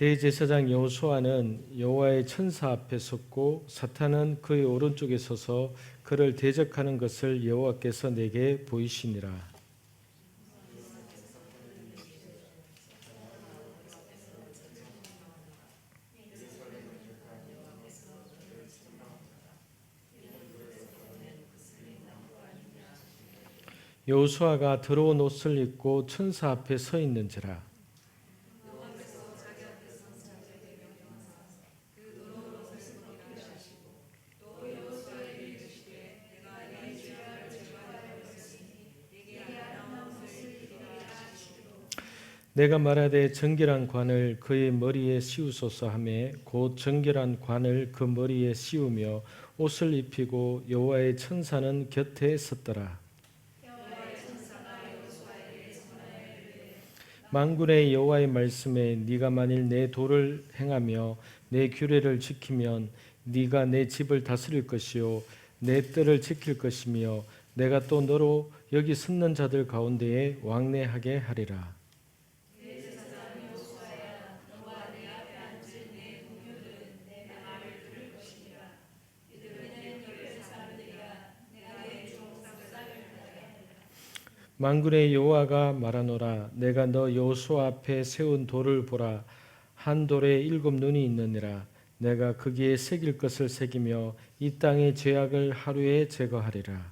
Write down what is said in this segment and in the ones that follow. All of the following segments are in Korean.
대제사장 여호수아는 여호와의 천사 앞에 섰고 사탄은 그의 오른쪽에 서서 그를 대적하는 것을 여호와께서 내게 보이시니라. 여호수아가 더러운 옷을 입고 천사 앞에 서 있는지라. 내가 말하되 정결한 관을 그의 머리에 씌우소서 하매 곧 정결한 관을 그 머리에 씌우며 옷을 입히고 여호와의 천사는 곁에 섰더라. 만군의 여호와의 말씀에 네가 만일 내 도를 행하며 내 규례를 지키면 네가 내 집을 다스릴 것이요 내 뜰을 지킬 것이며 내가 또 너로 여기 섰는 자들 가운데에 왕래하게 하리라. 만군의 여호와가 말하노라. 내가 너 여호수아 앞에 세운 돌을 보라. 한 돌에 7 눈이 있느니라. 내가 거기에 새길 것을 새기며 이 땅의 죄악을 하루에 제거하리라.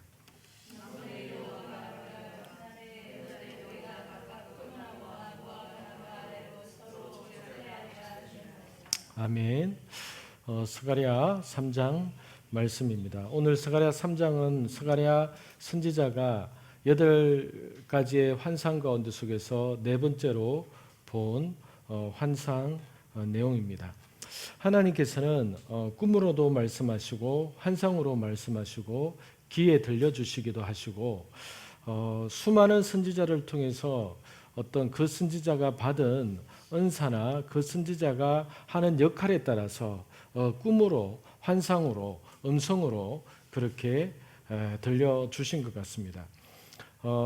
아멘. 스가랴 3장 말씀입니다. 오늘 스가랴 3장은 스가랴 선지자가 8가지의 환상 가운데 속에서 네 번째로 본 환상 내용입니다. 하나님께서는 꿈으로도 말씀하시고 환상으로 말씀하시고 귀에 들려주시기도 하시고 수많은 선지자를 통해서 어떤 그 선지자가 받은 은사나 그 선지자가 하는 역할에 따라서 꿈으로 환상으로 음성으로 그렇게 들려주신 것 같습니다.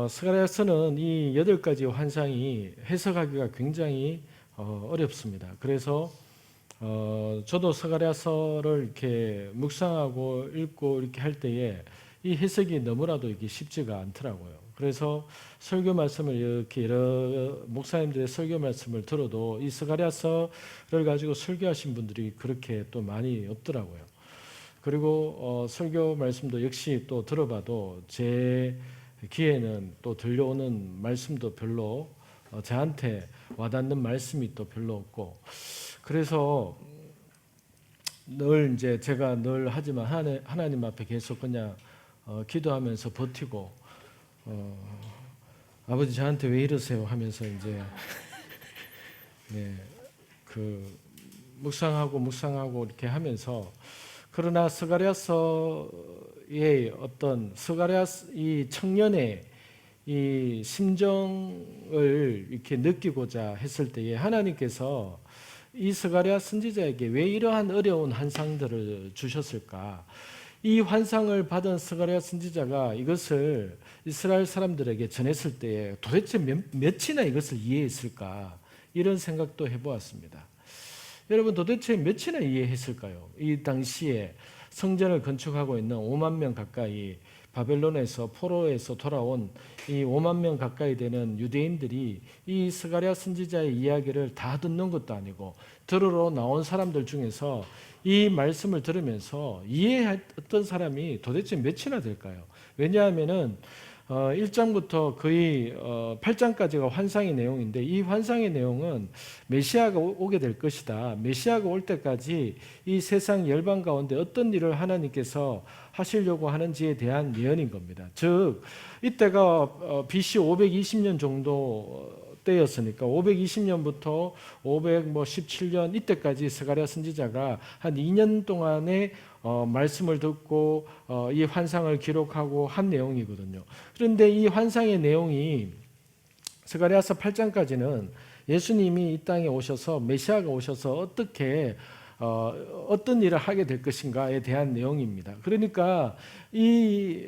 스가랴서는 이 8가지 환상이 해석하기가 굉장히 어렵습니다. 그래서 저도 스가랴서를 이렇게 묵상하고 읽고 이렇게 할 때에 이 해석이 너무나도 이게 쉽지가 않더라고요. 그래서 설교 말씀을 이렇게 여러 목사님들의 설교 말씀을 들어도 이 스가랴서를 가지고 설교하신 분들이 그렇게 또 많이 없더라고요. 그리고 설교 말씀도 역시 또 들어봐도 제 귀에는 또 들려오는 말씀도 별로 저한테 와닿는 말씀이 또 별로 없고, 그래서 늘 이제 제가 늘 하지만 하나님 앞에 계속 그냥 기도하면서 버티고 아버지 저한테 왜 이러세요 하면서 이제 그 묵상하고 이렇게 하면서, 그러나 스가랴서의 어떤 스가랴 이 청년의 이 심정을 이렇게 느끼고자 했을 때에 하나님께서 이 스가랴 선지자에게 왜 이러한 어려운 환상들을 주셨을까? 이 환상을 받은 스가랴 선지자가 이것을 이스라엘 사람들에게 전했을 때에 도대체 몇이나 이것을 이해했을까? 이런 생각도 해보았습니다. 여러분, 도대체 몇이나 이해했을까요? 이 당시에 성전을 건축하고 있는 5만 명 가까이 바벨론에서 포로에서 돌아온 이 5만 명 가까이 되는 유대인들이 이 스가랴 선지자의 이야기를 다 듣는 것도 아니고 들으러 나온 사람들 중에서 이 말씀을 들으면서 이해했던 사람이 도대체 몇이나 될까요? 왜냐하면은 1장부터 거의 8장까지가 환상의 내용인데, 이 환상의 내용은 메시아가 오게 될 것이다, 메시아가 올 때까지 이 세상 열방 가운데 어떤 일을 하나님께서 하시려고 하는지에 대한 예언인 겁니다. 즉 이때가 BC 520년 정도 때였으니까 520년부터 517년 이때까지 스가랴 선지자가 한 2년 동안의 말씀을 듣고 이 환상을 기록하고 한 내용이거든요. 그런데 이 환상의 내용이 스가랴서 8장까지는 예수님이 이 땅에 오셔서 메시아가 오셔서 어떻게 어떤 일을 하게 될 것인가에 대한 내용입니다. 그러니까 이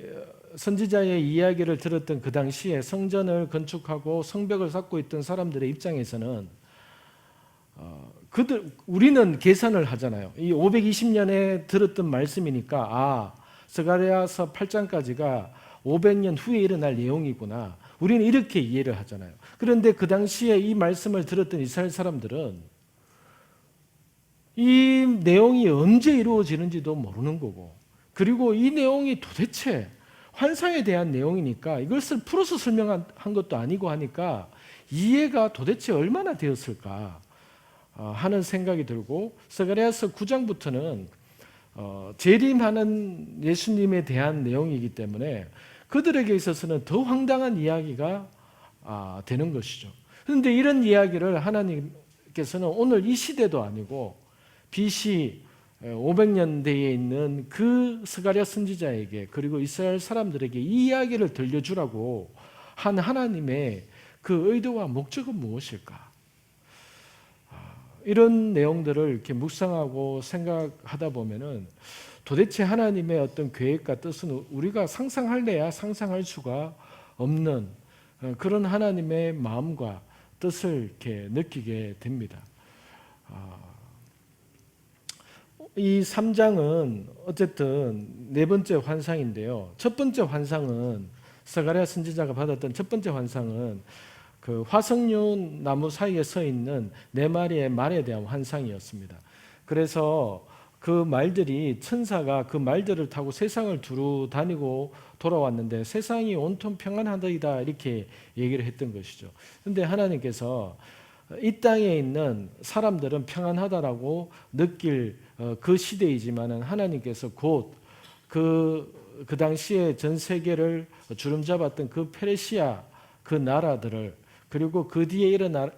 선지자의 이야기를 들었던 그 당시에 성전을 건축하고 성벽을 쌓고 있던 사람들의 입장에서는 우리는 계산을 하잖아요. 이 520년에 들었던 말씀이니까 스가랴서 8장까지가 500년 후에 일어날 내용이구나. 우리는 이렇게 이해를 하잖아요. 그런데 그 당시에 이 말씀을 들었던 이스라엘 사람들은 이 내용이 언제 이루어지는지도 모르는 거고, 그리고 이 내용이 도대체 환상에 대한 내용이니까 이것을 풀어서 설명한 것도 아니고 하니까 이해가 도대체 얼마나 되었을까 하는 생각이 들고, 스가랴서 9장부터는 재림하는 예수님에 대한 내용이기 때문에 그들에게 있어서는 더 황당한 이야기가 되는 것이죠. 그런데 이런 이야기를 하나님께서는 오늘 이 시대도 아니고 BC 500년대에 있는 그 스가랴 선지자에게, 그리고 이스라엘 사람들에게 이 이야기를 들려주라고 한 하나님의 그 의도와 목적은 무엇일까? 이런 내용들을 이렇게 묵상하고 생각하다 보면은 도대체 하나님의 어떤 계획과 뜻은 우리가 상상할래야 상상할 수가 없는 그런 하나님의 마음과 뜻을 이렇게 느끼게 됩니다. 이 3장은 어쨌든 네 번째 환상인데요. 첫 번째 환상은, 스가랴 선지자가 받았던 첫 번째 환상은 그 화석류 나무 사이에 서 있는 네 마리의 말에 대한 환상이었습니다. 그래서 그 말들이, 천사가 그 말들을 타고 세상을 두루 다니고 돌아왔는데 세상이 온통 평안하다 이렇게 얘기를 했던 것이죠. 그런데 하나님께서 이 땅에 있는 사람들은 평안하다라고 느낄 그 시대이지만은 하나님께서 곧 그 당시에 전 세계를 주름잡았던 그 페르시아 그 나라들을, 그리고 그 뒤에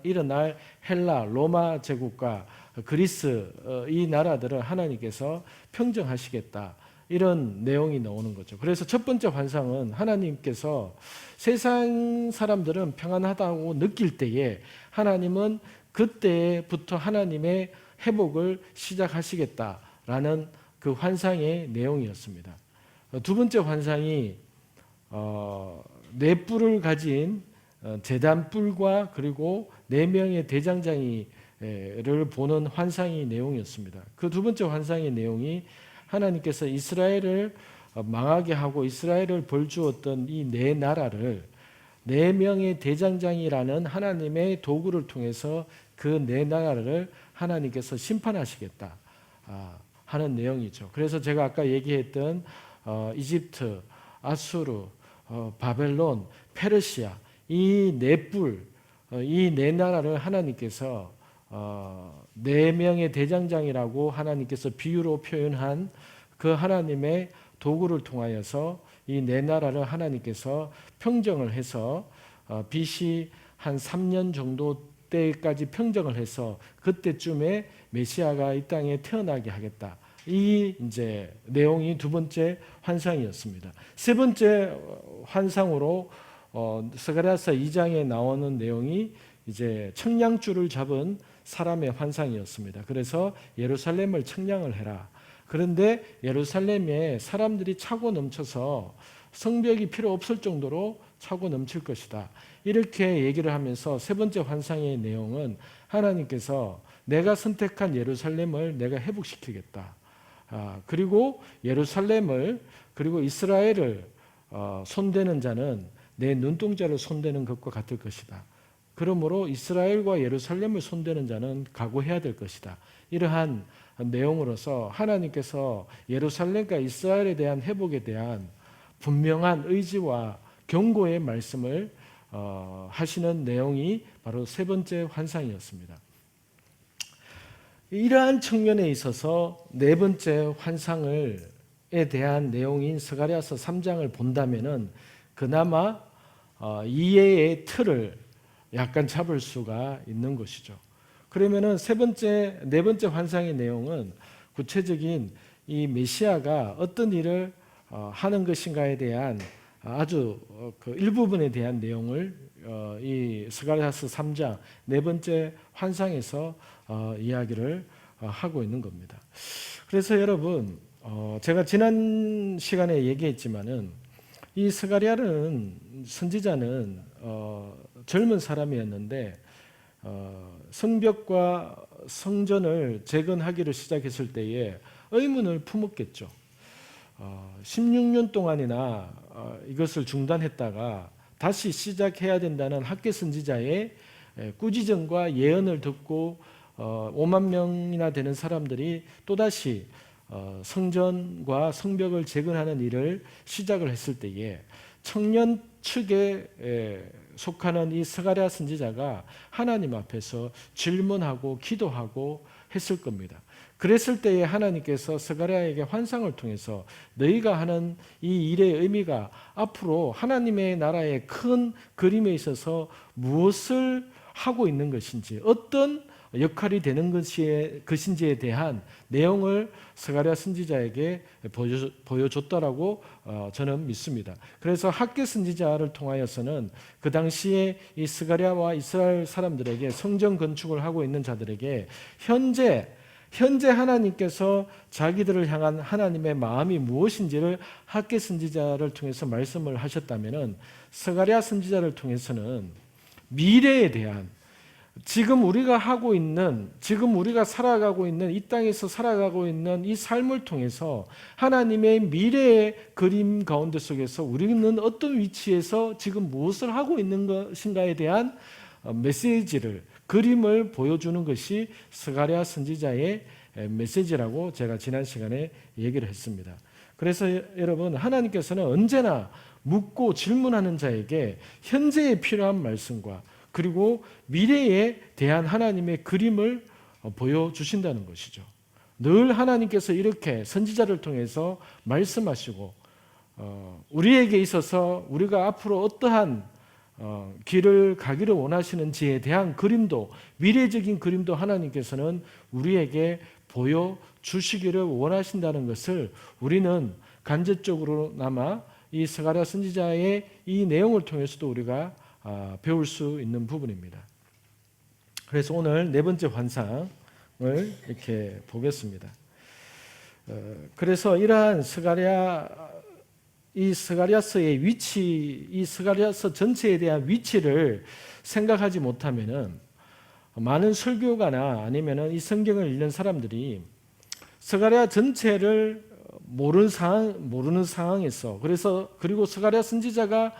일어날 헬라 로마 제국과 그리스 이 나라들을 하나님께서 평정하시겠다, 이런 내용이 나오는 거죠. 그래서 첫 번째 환상은 하나님께서 세상 사람들은 평안하다고 느낄 때에 하나님은 그때부터 하나님의 회복을 시작하시겠다라는 그 환상의 내용이었습니다. 두 번째 환상이 네 뿔을 가진 제단뿔과 그리고 네 명의 대장장이를 보는 환상의 내용이었습니다. 그 두 번째 환상의 내용이 하나님께서 이스라엘을 망하게 하고 이스라엘을 벌주었던 이 네 나라를 네 명의 대장장이라는 하나님의 도구를 통해서 그 네 나라를 하나님께서 심판하시겠다 하는 내용이죠. 그래서 제가 아까 얘기했던 이집트, 아수르, 바벨론, 페르시아, 이 네 뿔, 이 네 나라를 하나님께서 네 명의 대장장이라고 하나님께서 비유로 표현한 그 하나님의 도구를 통하여서 이 네 나라를 하나님께서 평정을 해서 BC 한 3년 정도 때까지 평정을 해서 그때쯤에 메시아가 이 땅에 태어나게 하겠다. 이 이제 내용이 두 번째 환상이었습니다. 세 번째 환상으로 스가랴서 2장에 나오는 내용이 이제 청량줄을 잡은 사람의 환상이었습니다. 그래서 예루살렘을 청량을 해라. 그런데 예루살렘에 사람들이 차고 넘쳐서 성벽이 필요 없을 정도로 차고 넘칠 것이다. 이렇게 얘기를 하면서 세 번째 환상의 내용은 하나님께서 내가 선택한 예루살렘을 내가 회복시키겠다. 그리고 예루살렘을, 그리고 이스라엘을 손대는 자는 내 눈동자를 손대는 것과 같을 것이다. 그러므로 이스라엘과 예루살렘을 손대는 자는 각오해야 될 것이다. 이러한 내용으로서 하나님께서 예루살렘과 이스라엘에 대한 회복에 대한 분명한 의지와 경고의 말씀을 하시는 내용이 바로 세 번째 환상이었습니다. 이러한 측면에 있어서 네 번째 환상에 대한 내용인 스가랴서 3장을 본다면은 그나마 이해의 틀을 약간 잡을 수가 있는 것이죠. 그러면은 네 번째 환상의 내용은 구체적인 이 메시아가 어떤 일을 하는 것인가에 대한 아주 그 일부분에 대한 내용을 이 스가랴서 3장 네 번째 환상에서 이야기를 하고 있는 겁니다. 그래서 여러분, 제가 지난 시간에 얘기했지만은 이 스가랴는 선지자는 젊은 사람이었는데 성벽과 성전을 재건하기를 시작했을 때에 의문을 품었겠죠. 16년 동안이나 이것을 중단했다가 다시 시작해야 된다는 학계 선지자의 꾸지정과 예언을 듣고 5만 명이나 되는 사람들이 또다시 성전과 성벽을 재건하는 일을 시작을 했을 때에 청년 측에 속하는 이 스가랴 선지자가 하나님 앞에서 질문하고 기도하고 했을 겁니다. 그랬을 때에 하나님께서 스가랴에게 환상을 통해서 너희가 하는 이 일의 의미가 앞으로 하나님의 나라의 큰 그림에 있어서 무엇을 하고 있는 것인지, 어떤 역할이 되는 것인지에 대한 내용을 스가랴 선지자에게 보여줬다라고 저는 믿습니다. 그래서 학계 선지자를 통하여서는 그 당시에 이 스가랴와 이스라엘 사람들에게 성전 건축을 하고 있는 자들에게 현재 하나님께서 자기들을 향한 하나님의 마음이 무엇인지를 학계 선지자를 통해서 말씀을 하셨다면은 스가랴 선지자를 통해서는 미래에 대한, 지금 우리가 하고 있는, 지금 우리가 살아가고 있는, 이 땅에서 살아가고 있는 이 삶을 통해서 하나님의 미래의 그림 가운데 속에서 우리는 어떤 위치에서 지금 무엇을 하고 있는 것인가에 대한 메시지를, 그림을 보여주는 것이 스가랴 선지자의 메시지라고 제가 지난 시간에 얘기를 했습니다. 그래서 여러분, 하나님께서는 언제나 묻고 질문하는 자에게 현재에 필요한 말씀과 그리고 미래에 대한 하나님의 그림을 보여주신다는 것이죠. 늘 하나님께서 이렇게 선지자를 통해서 말씀하시고 우리에게 있어서 우리가 앞으로 어떠한 길을 가기를 원하시는지에 대한 그림도, 미래적인 그림도 하나님께서는 우리에게 보여주시기를 원하신다는 것을 우리는 간접적으로나마 이 스가랴 선지자의 이 내용을 통해서도 우리가 배울 수 있는 부분입니다. 그래서 오늘 네 번째 환상을 이렇게 보겠습니다. 그래서 이러한 이 스가랴서의 위치, 이 스가랴서 전체에 대한 위치를 생각하지 못하면은 많은 설교가나 아니면은 이 성경을 읽는 사람들이 스가랴 전체를 모르는 상황에서, 그리고 스가랴 선지자가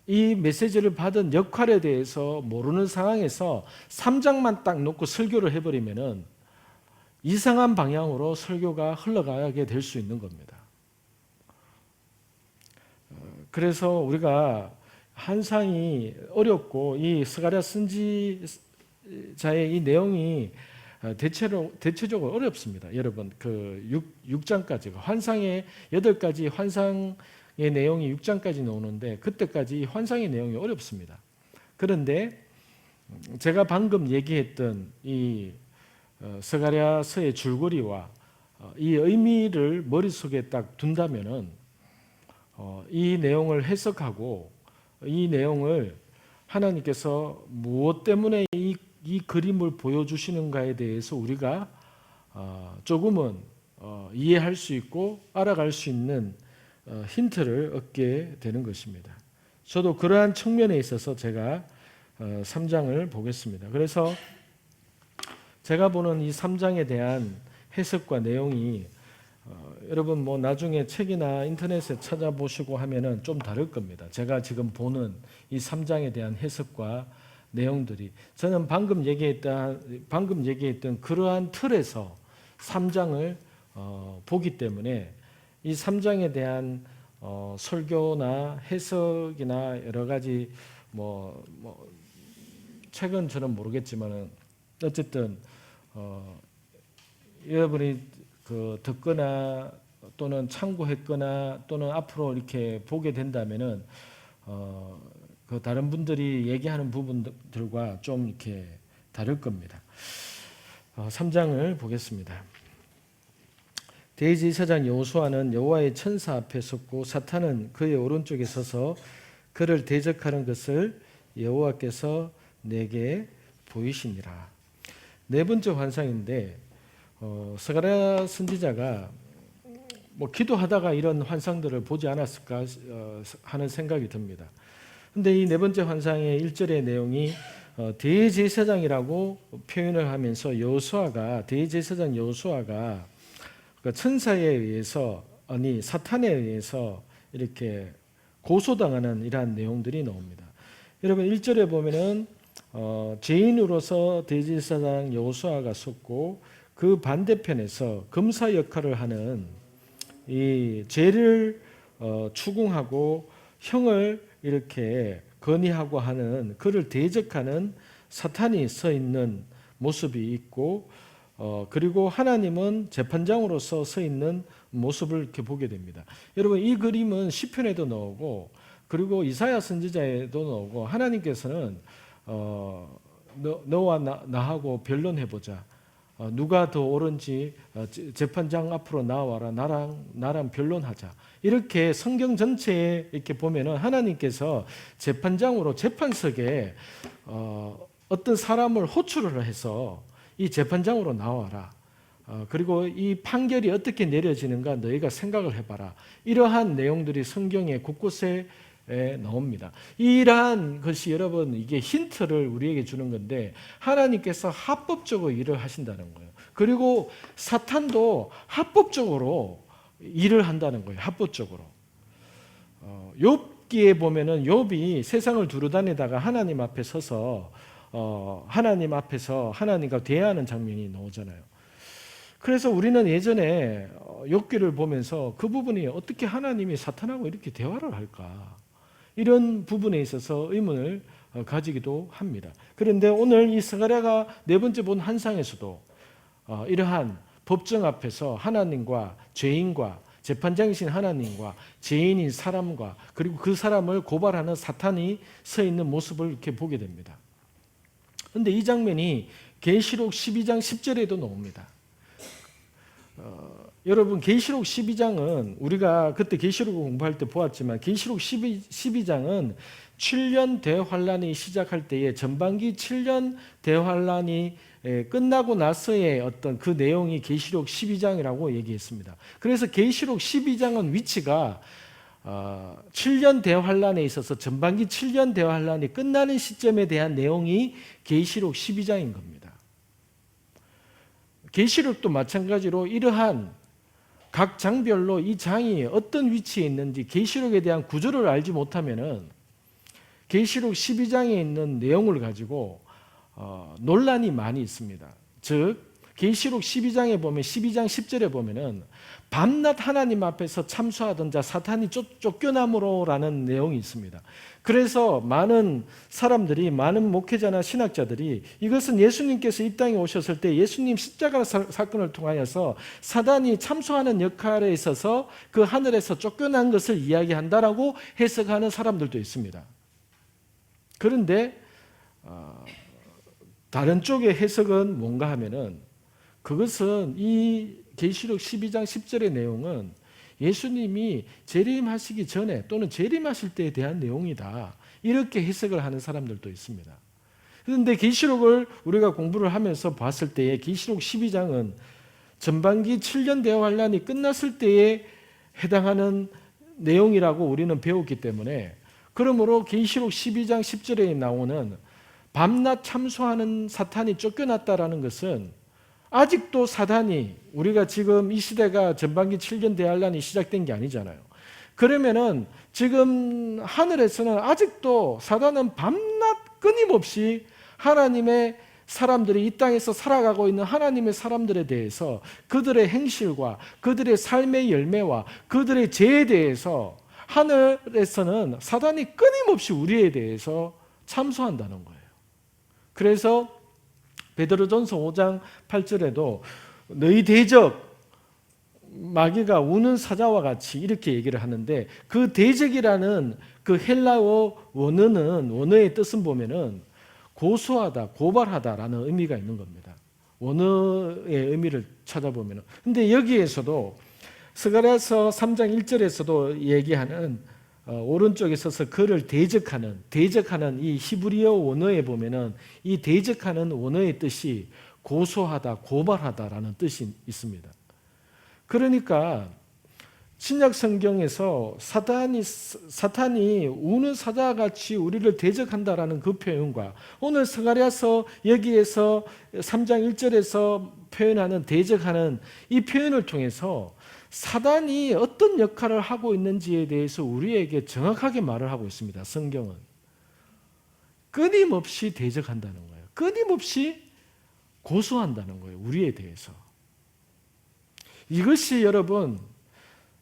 이 메시지를 받은 역할에 대해서 모르는 상황에서 3장만 딱 놓고 설교를 해버리면은 이상한 방향으로 설교가 흘러가게 될 수 있는 겁니다. 그래서 우리가 환상이 어렵고 이 스가랴 선지자의 이 내용이 대체적으로 어렵습니다. 여러분, 그 6장까지가 환상의 8가지 환상의 내용이 6장까지 나오는데 그때까지 환상의 내용이 어렵습니다. 그런데 제가 방금 얘기했던 이 스가랴서의 줄거리와 이 의미를 머릿속에 딱 둔다면은 이 내용을 해석하고 이 내용을 하나님께서 무엇 때문에 이 그림을 보여주시는가에 대해서 우리가 조금은 이해할 수 있고 알아갈 수 있는 힌트를 얻게 되는 것입니다. 저도 그러한 측면에 있어서 제가 3장을 보겠습니다. 그래서 제가 보는 이 3장에 대한 해석과 내용이 여러분 뭐 나중에 책이나 인터넷에 찾아보시고 하면은 좀 다를 겁니다. 제가 지금 보는 이 3장에 대한 해석과 내용들이 저는 방금 얘기했던 그러한 틀에서 3장을 보기 때문에 이 3장에 대한 설교나 해석이나 여러 가지 책은 저는 모르겠지만은 어쨌든 여러분이 듣거나 또는 참고했거나 또는 앞으로 이렇게 보게 된다면은 그 다른 분들이 얘기하는 부분들과 좀 이렇게 다를 겁니다. 3장을 보겠습니다. 대제사장 여호수아는 여호와의 천사 앞에 섰고 사탄은 그의 오른쪽에 서서 그를 대적하는 것을 여호와께서 내게 보이시니라. 네 번째 환상인데 스가랴 선지자가 기도하다가 이런 환상들을 보지 않았을까 하는 생각이 듭니다. 근데 이 네 번째 환상의 1절의 내용이 대제사장이라고 표현을 하면서 대제사장 여호수아가 그 천사에 의해서 아니 사탄에 의해서 이렇게 고소당하는 이러한 내용들이 나옵니다. 여러분 1절에 보면은 죄인으로서 대제사장 여호수아가 섰고 그 반대편에서 검사 역할을 하는 이 죄를 추궁하고 형을 이렇게 건의하고 하는 그를 대적하는 사탄이 서 있는 모습이 있고 그리고 하나님은 재판장으로서 서 있는 모습을 이렇게 보게 됩니다. 여러분 이 그림은 시편에도 나오고 그리고 이사야 선지자에도 나오고 하나님께서는 너와 나하고 변론해보자. 누가 더 옳은지 재판장 앞으로 나와라. 나랑 변론하자. 이렇게 성경 전체에 이렇게 보면은 하나님께서 재판장으로 재판석에 어떤 사람을 호출을 해서 이 재판장으로 나와라. 그리고 이 판결이 어떻게 내려지는가 너희가 생각을 해봐라. 이러한 내용들이 성경의 곳곳에 나옵니다. 이러한 것이 여러분 이게 힌트를 우리에게 주는 건데 하나님께서 합법적으로 일을 하신다는 거예요. 그리고 사탄도 합법적으로 일을 한다는 거예요. 합법적으로. 욥기에 보면은 욥이 세상을 두루다니다가 하나님 앞에 서서 하나님 앞에서 하나님과 대화하는 장면이 나오잖아요. 그래서 우리는 예전에 욥기를 보면서 그 부분이 어떻게 하나님이 사탄하고 이렇게 대화를 할까? 이런 부분에 있어서 의문을 가지기도 합니다. 그런데 오늘 이 스가랴가 네 번째 본 환상에서도 이러한 법정 앞에서 하나님과 죄인과 재판장이신 하나님과 죄인인 사람과 그리고 그 사람을 고발하는 사탄이 서 있는 모습을 이렇게 보게 됩니다. 그런데 이 장면이 계시록 12장 10절에도 나옵니다. 여러분 계시록 12장은 우리가 그때 계시록을 공부할 때 보았지만 계시록 12장은 7년 대환란이 시작할 때에 전반기 7년 대환란이 끝나고 나서의 어떤 그 내용이 계시록 12장이라고 얘기했습니다. 그래서 계시록 12장은 위치가 7년 대환란에 있어서 전반기 7년 대환란이 끝나는 시점에 대한 내용이 계시록 12장인 겁니다. 계시록도 마찬가지로 이러한 각 장별로 이 장이 어떤 위치에 있는지 계시록에 대한 구조를 알지 못하면은 계시록 12장에 있는 내용을 가지고 논란이 많이 있습니다. 즉 계시록 12장에 보면 12장 10절에 보면은 밤낮 하나님 앞에서 참수하던 자 사탄이 쫓겨남으로라는 내용이 있습니다. 그래서 많은 사람들이 많은 목회자나 신학자들이 이것은 예수님께서 이 땅에 오셨을 때 예수님 십자가 사건을 통하여서 사단이 참수하는 역할에 있어서 그 하늘에서 쫓겨난 것을 이야기한다라고 해석하는 사람들도 있습니다. 그런데 다른 쪽의 해석은 뭔가 하면은 그것은 이 계시록 12장 10절의 내용은 예수님이 재림하시기 전에 또는 재림하실 때에 대한 내용이다. 이렇게 해석을 하는 사람들도 있습니다. 그런데 계시록을 우리가 공부를 하면서 봤을 때에 계시록 12장은 전반기 7년 대환란이 끝났을 때에 해당하는 내용이라고 우리는 배웠기 때문에 그러므로 계시록 12장 10절에 나오는 밤낮 참수하는 사탄이 쫓겨났다라는 것은 아직도 사단이 우리가 지금 이 시대가 전반기 7년 대환란이 시작된 게 아니잖아요. 그러면은 지금 하늘에서는 아직도 사단은 밤낮 끊임없이 하나님의 사람들이 이 땅에서 살아가고 있는 하나님의 사람들에 대해서 그들의 행실과 그들의 삶의 열매와 그들의 죄에 대해서 하늘에서는 사단이 끊임없이 우리에 대해서 참수한다는 거예요. 그래서 베드로전서 5장 8절에도 너희 대적 마귀가 우는 사자와 같이 이렇게 얘기를 하는데 그 대적이라는 그 헬라어 원어의 뜻은 보면은 고소하다, 고발하다라는 의미가 있는 겁니다. 원어의 의미를 찾아보면은. 근데 여기에서도 스가랴서 3장 1절에서도 얘기하는 오른쪽에 서서 그를 대적하는 이 히브리어 원어에 보면은 이 대적하는 원어의 뜻이 고소하다, 고발하다라는 뜻이 있습니다. 그러니까 신약 성경에서 사탄이 우는 사자같이 우리를 대적한다라는 그 표현과 오늘 스가랴서 여기에서 3장 1절에서 표현하는 대적하는 이 표현을 통해서 사단이 어떤 역할을 하고 있는지에 대해서 우리에게 정확하게 말을 하고 있습니다. 성경은 끊임없이 대적한다는 거예요. 끊임없이 고소한다는 거예요. 우리에 대해서. 이것이 여러분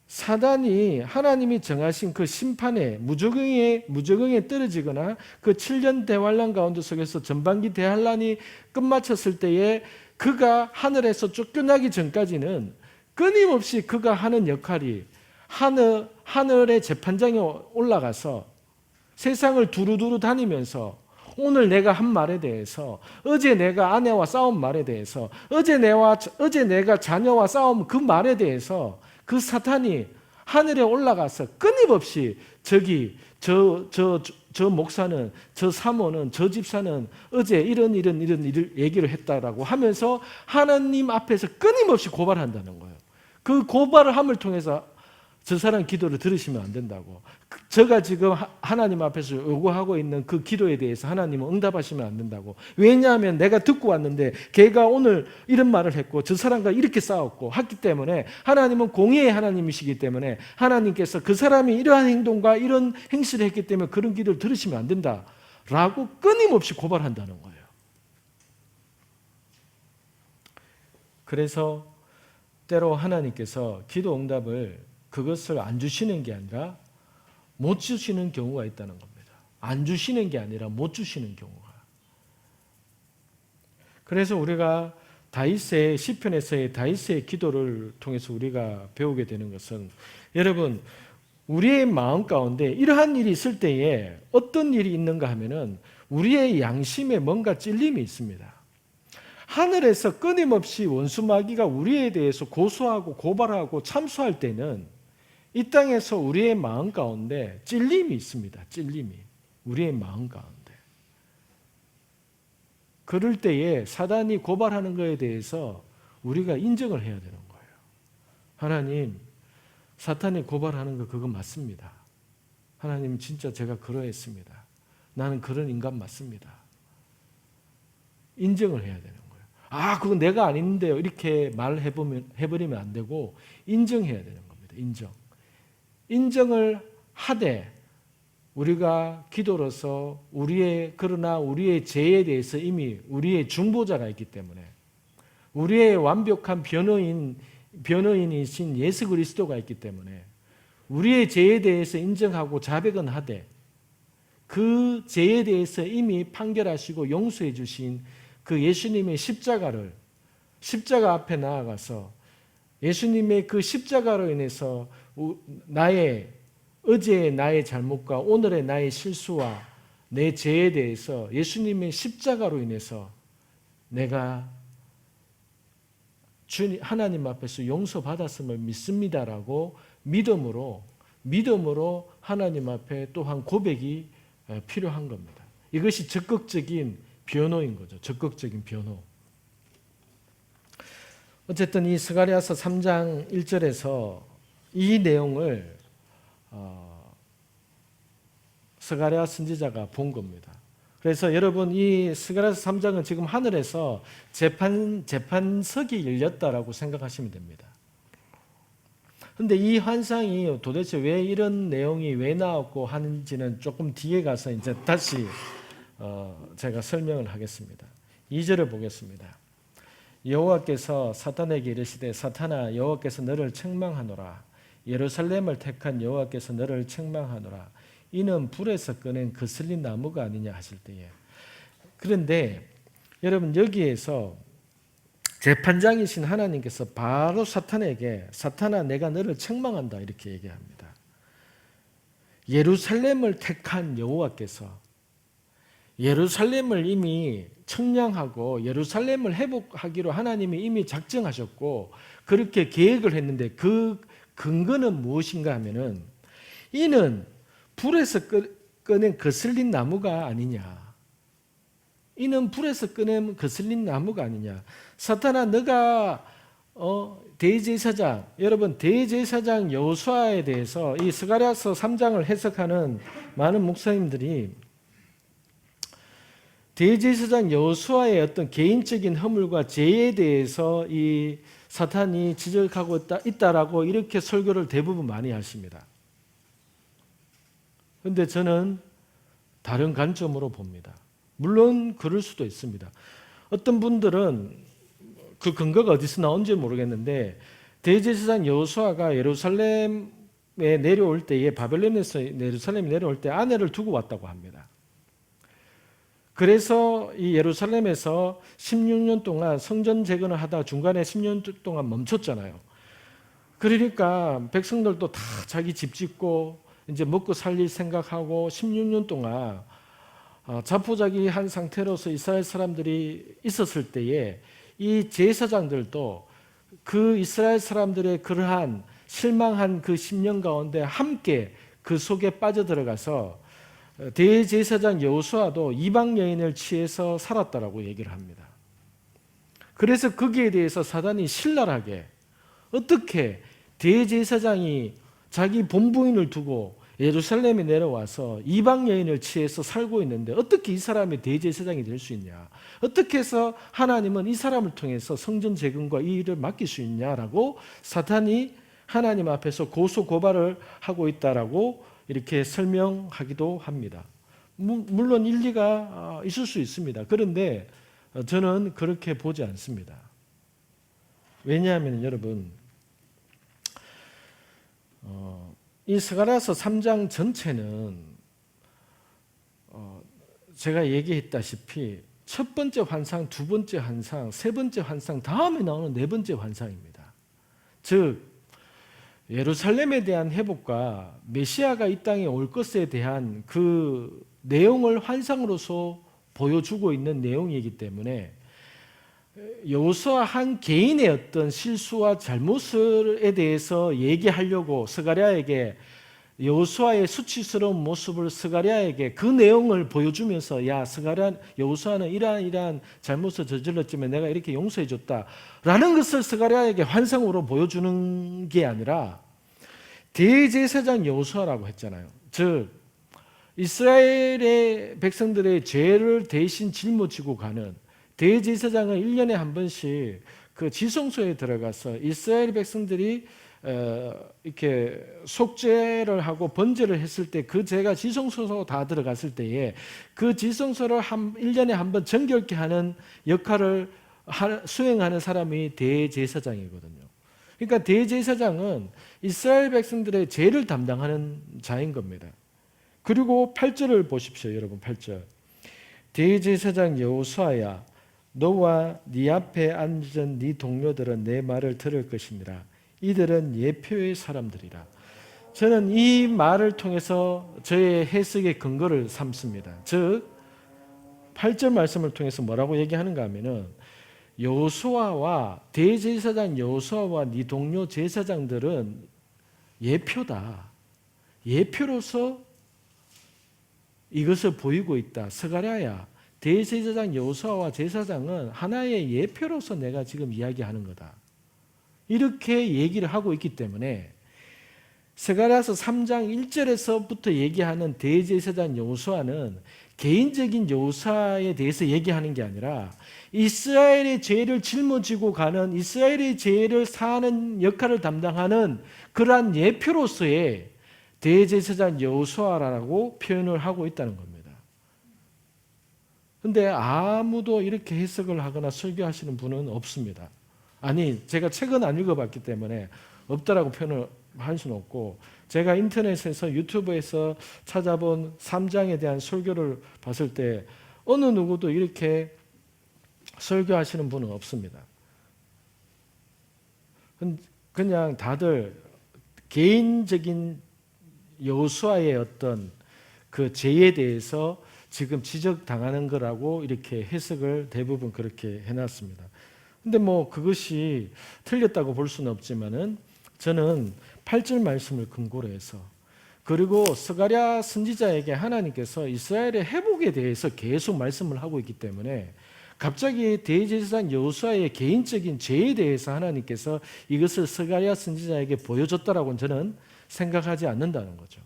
사단이 하나님이 정하신 그 심판에 무적응에 떨어지거나 그 7년 대환란 가운데 속에서 전반기 대환란이 끝마쳤을 때에 그가 하늘에서 쫓겨나기 전까지는 끊임없이 그가 하는 역할이 하늘의 재판장에 올라가서 세상을 두루두루 다니면서 오늘 내가 한 말에 대해서, 어제 내가 아내와 싸운 말에 대해서, 어제 내가 자녀와 싸운 그 말에 대해서 그 사탄이 하늘에 올라가서 끊임없이 저 목사는, 저 사모는, 저 집사는 어제 이런 얘기를 했다라고 하면서 하나님 앞에서 끊임없이 고발한다는 거예요. 그 고발을 함을 통해서 저 사람 기도를 들으시면 안 된다고. 제가 지금 하나님 앞에서 요구하고 있는 그 기도에 대해서 하나님은 응답하시면 안 된다고. 왜냐하면 내가 듣고 왔는데 걔가 오늘 이런 말을 했고 저 사람과 이렇게 싸웠고 했기 때문에 하나님은 공의의 하나님이시기 때문에 하나님께서 그 사람이 이러한 행동과 이런 행실을 했기 때문에 그런 기도를 들으시면 안 된다라고 끊임없이 고발한다는 거예요. 그래서 때로 하나님께서 기도 응답을 그것을 안 주시는 게 아니라 못 주시는 경우가 있다는 겁니다. 안 주시는 게 아니라 못 주시는 경우가. 그래서 우리가 다윗의 시편에서의 다윗의 기도를 통해서 우리가 배우게 되는 것은 여러분 우리의 마음 가운데 이러한 일이 있을 때에 어떤 일이 있는가 하면은 우리의 양심에 뭔가 찔림이 있습니다. 하늘에서 끊임없이 원수마귀가 우리에 대해서 고소하고 고발하고 참수할 때는 이 땅에서 우리의 마음 가운데 찔림이 있습니다. 찔림이. 우리의 마음 가운데. 그럴 때에 사단이 고발하는 것에 대해서 우리가 인정을 해야 되는 거예요. 하나님, 사탄이 고발하는 거 그거 맞습니다. 하나님 진짜 제가 그러했습니다. 나는 그런 인간 맞습니다. 인정을 해야 되는 거예요. 아, 그건 내가 아닌데요. 이렇게 해버리면 안 되고 인정해야 되는 겁니다. 인정을 하되 우리가 기도로서 그러나 우리의 죄에 대해서 이미 우리의 중보자가 있기 때문에 우리의 완벽한 변호인이신 예수 그리스도가 있기 때문에 우리의 죄에 대해서 인정하고 자백은 하되 그 죄에 대해서 이미 판결하시고 용서해 주신 그 예수님의 십자가 앞에 나아가서 예수님의 그 십자가로 인해서 어제의 나의 잘못과 오늘의 나의 실수와 내 죄에 대해서 예수님의 십자가로 인해서 내가 하나님 앞에서 용서받았음을 믿습니다라고 믿음으로 하나님 앞에 또한 고백이 필요한 겁니다. 이것이 적극적인 변호인 거죠. 적극적인 변호. 어쨌든 이 스가랴서 3장 1절에서 이 내용을 스가랴 선지자가 본 겁니다. 그래서 여러분 이 스가랴서 3장은 지금 하늘에서 재판석이 열렸다라고 생각하시면 됩니다. 그런데 이 환상이 도대체 왜 이런 내용이 왜 나왔고 하는지는 조금 뒤에 가서 이제 다시 제가 설명을 하겠습니다. 2절을 보겠습니다. 여호와께서 사탄에게 이르시되 사탄아 여호와께서 너를 책망하노라. 예루살렘을 택한 여호와께서 너를 책망하노라. 이는 불에서 꺼낸 거슬린 나무가 아니냐 하실 때에. 그런데 여러분 여기에서 재판장이신 하나님께서 바로 사탄에게 사탄아 내가 너를 책망한다 이렇게 얘기합니다. 예루살렘을 택한 여호와께서 예루살렘을 이미 청량하고 예루살렘을 회복하기로 하나님이 이미 작정하셨고 그렇게 계획을 했는데 그 근거는 무엇인가 하면은 이는 불에서 꺼낸 거슬린 나무가 아니냐. 이는 불에서 꺼낸 거슬린 나무가 아니냐. 사탄아 너가 대제사장, 여러분 대제사장 여호수아에 대해서 이 스가랴서 3장을 해석하는 많은 목사님들이 대제사장 여호수아의 어떤 개인적인 허물과 죄에 대해서 이 사탄이 지적하고 있다라고 이렇게 설교를 대부분 많이 하십니다. 그런데 저는 다른 관점으로 봅니다. 물론 그럴 수도 있습니다. 어떤 분들은 그 근거가 어디서 나온지 모르겠는데 대제사장 여호수아가 예루살렘에 내려올 때에 바벨론에서 예루살렘에 내려올 때 아내를 두고 왔다고 합니다. 그래서 이 예루살렘에서 16년 동안 성전 재건을 하다가 중간에 10년 동안 멈췄잖아요. 그러니까 백성들도 다 자기 집 짓고 이제 먹고 살릴 생각하고 16년 동안 자포자기한 상태로서 이스라엘 사람들이 있었을 때에 이 제사장들도 그 이스라엘 사람들의 그러한 실망한 그 10년 가운데 함께 그 속에 빠져들어가서 대제사장 여호수아도 이방 여인을 취해서 살았다라고 얘기를 합니다. 그래서 거기에 대해서 사단이 신랄하게 어떻게 대제사장이 자기 본부인을 두고 예루살렘에 내려와서 이방 여인을 취해서 살고 있는데 어떻게 이 사람이 대제사장이 될 수 있냐? 어떻게 해서 하나님은 이 사람을 통해서 성전 재건과 이 일을 맡길 수 있냐라고 사탄이 하나님 앞에서 고소 고발을 하고 있다라고 이렇게 설명하기도 합니다. 물론 일리가 있을 수 있습니다. 그런데 저는 그렇게 보지 않습니다. 왜냐하면 여러분 이 스가랴서 3장 전체는 제가 얘기했다시피 첫 번째 환상, 두 번째 환상, 세 번째 환상 다음에 나오는 네 번째 환상입니다. 즉 예루살렘에 대한 회복과 메시아가 이 땅에 올 것에 대한 그 내용을 환상으로서 보여주고 있는 내용이기 때문에 여호수아 한 개인의 어떤 실수와 잘못에 대해서 얘기하려고 스가랴에게 여호수아의 수치스러운 모습을 스가랴에게 그 내용을 보여주면서 야 스가랴 여호수아는 이러한 잘못을 저질렀지만 내가 이렇게 용서해 줬다라는 것을 스가랴에게 환상으로 보여주는 게 아니라 대제사장 여호수아라고 했잖아요. 즉 이스라엘의 백성들의 죄를 대신 짊어지고 가는 대제사장은 1년에 한 번씩 그 지성소에 들어가서 이스라엘 백성들이 이렇게 속죄를 하고 번제를 했을 때 그 죄가 지성소로 다 들어갔을 때에 그 지성소를 1년에 한 번 정결케 하는 역할을 수행하는 사람이 대제사장이거든요. 그러니까 대제사장은 이스라엘 백성들의 죄를 담당하는 자인 겁니다. 그리고 8절을 보십시오. 여러분 8절. 대제사장 여호수아야 너와 네 앞에 앉은 네 동료들은 내 말을 들을 것이니라. 이들은 예표의 사람들이라. 저는 이 말을 통해서 저의 해석의 근거를 삼습니다. 즉 8절 말씀을 통해서 뭐라고 얘기하는가 하면은 여호수아와 대제사장 여호수아와 네 동료 제사장들은 예표다. 예표로서 이것을 보이고 있다. 스가랴야 대제사장 여호수아와 제사장은 하나의 예표로서 내가 지금 이야기하는 거다. 이렇게 얘기를 하고 있기 때문에 스가랴서 3장 1절에서부터 얘기하는 대제사장 여호수아는 개인적인 여호수아에 대해서 얘기하는 게 아니라 이스라엘의 죄를 짊어지고 가는 이스라엘의 죄를 사하는 역할을 담당하는 그러한 예표로서의 대제사장 여호수아라고 표현을 하고 있다는 겁니다. 그런데 아무도 이렇게 해석을 하거나 설교하시는 분은 없습니다. 아니 제가 책은 안 읽어봤기 때문에 없다라고 표현을 할 수는 없고 제가 인터넷에서 유튜브에서 찾아본 3장에 대한 설교를 봤을 때 어느 누구도 이렇게 설교하시는 분은 없습니다. 그냥 다들 개인적인 여호수아의 어떤 그 죄에 대해서 지금 지적당하는 거라고 이렇게 해석을 대부분 그렇게 해놨습니다. 근데 뭐 그것이 틀렸다고 볼 수는 없지만은 저는 8절 말씀을 근거로 해서 그리고 스가랴 선지자에게 하나님께서 이스라엘의 회복에 대해서 계속 말씀을 하고 있기 때문에 갑자기 대제사장 여호수아의 개인적인 죄에 대해서 하나님께서 이것을 스가랴 선지자에게 보여줬다라고는 저는 생각하지 않는다는 거죠.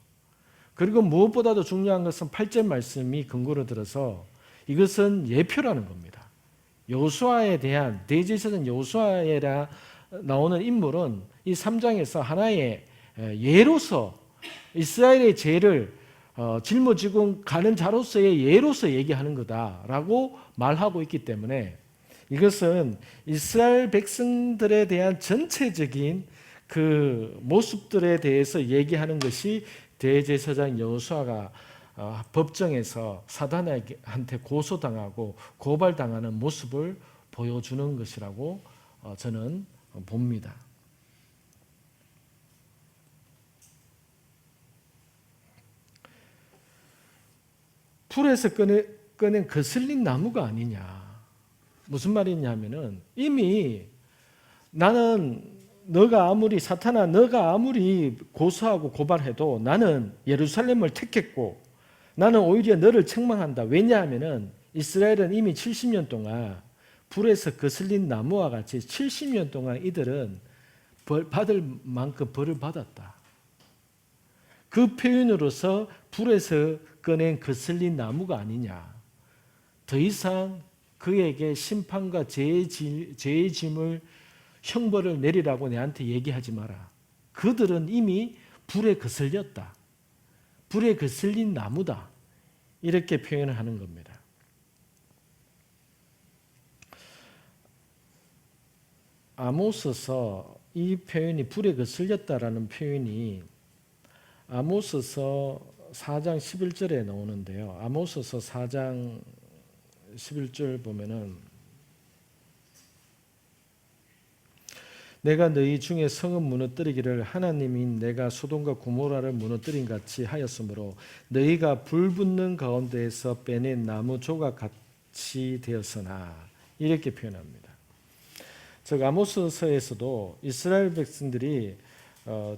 그리고 무엇보다도 중요한 것은 8절 말씀이 근거로 들어서 이것은 예표라는 겁니다. 여호수아에 대한 대제사장 여호수아에 나오는 인물은 이 3장에서 하나의 예로서 이스라엘의 죄를 짊어지고 가는 자로서의 예로서 얘기하는 거다라고 말하고 있기 때문에 이것은 이스라엘 백성들에 대한 전체적인 그 모습들에 대해서 얘기하는 것이 대제사장 여호수아가 법정에서 사단한테 고소당하고 고발당하는 모습을 보여주는 것이라고 저는 봅니다. 풀에서 꺼낸 거슬린 나무가 아니냐. 무슨 말이냐면은 이미 나는 사탄아 너가 아무리 고소하고 고발해도 나는 예루살렘을 택했고 나는 오히려 너를 책망한다. 왜냐하면은 이스라엘은 이미 70년 동안 불에서 거슬린 나무와 같이 70년 동안 이들은 받을 만큼 벌을 받았다. 그 표현으로서 불에서 꺼낸 거슬린 나무가 아니냐. 더 이상 그에게 심판과 죄의 짐을 형벌을 내리라고 내한테 얘기하지 마라. 그들은 이미 불에 거슬렸다. 불에 거슬린 나무다. 이렇게 표현을 하는 겁니다. 아모스서 이 표현이 불에 거슬렸다라는 표현이 아모스서 4장 11절에 나오는데요. 아모스서 4장 11절 보면은 내가 너희 중에 성읍 무너뜨리기를 하나님인 내가 소돔과 고모라를 무너뜨린 같이 하였으므로 너희가 불 붙는 가운데에서 빼낸 나무 조각 같이 되었으나 이렇게 표현합니다. 즉 아모스서에서도 이스라엘 백성들이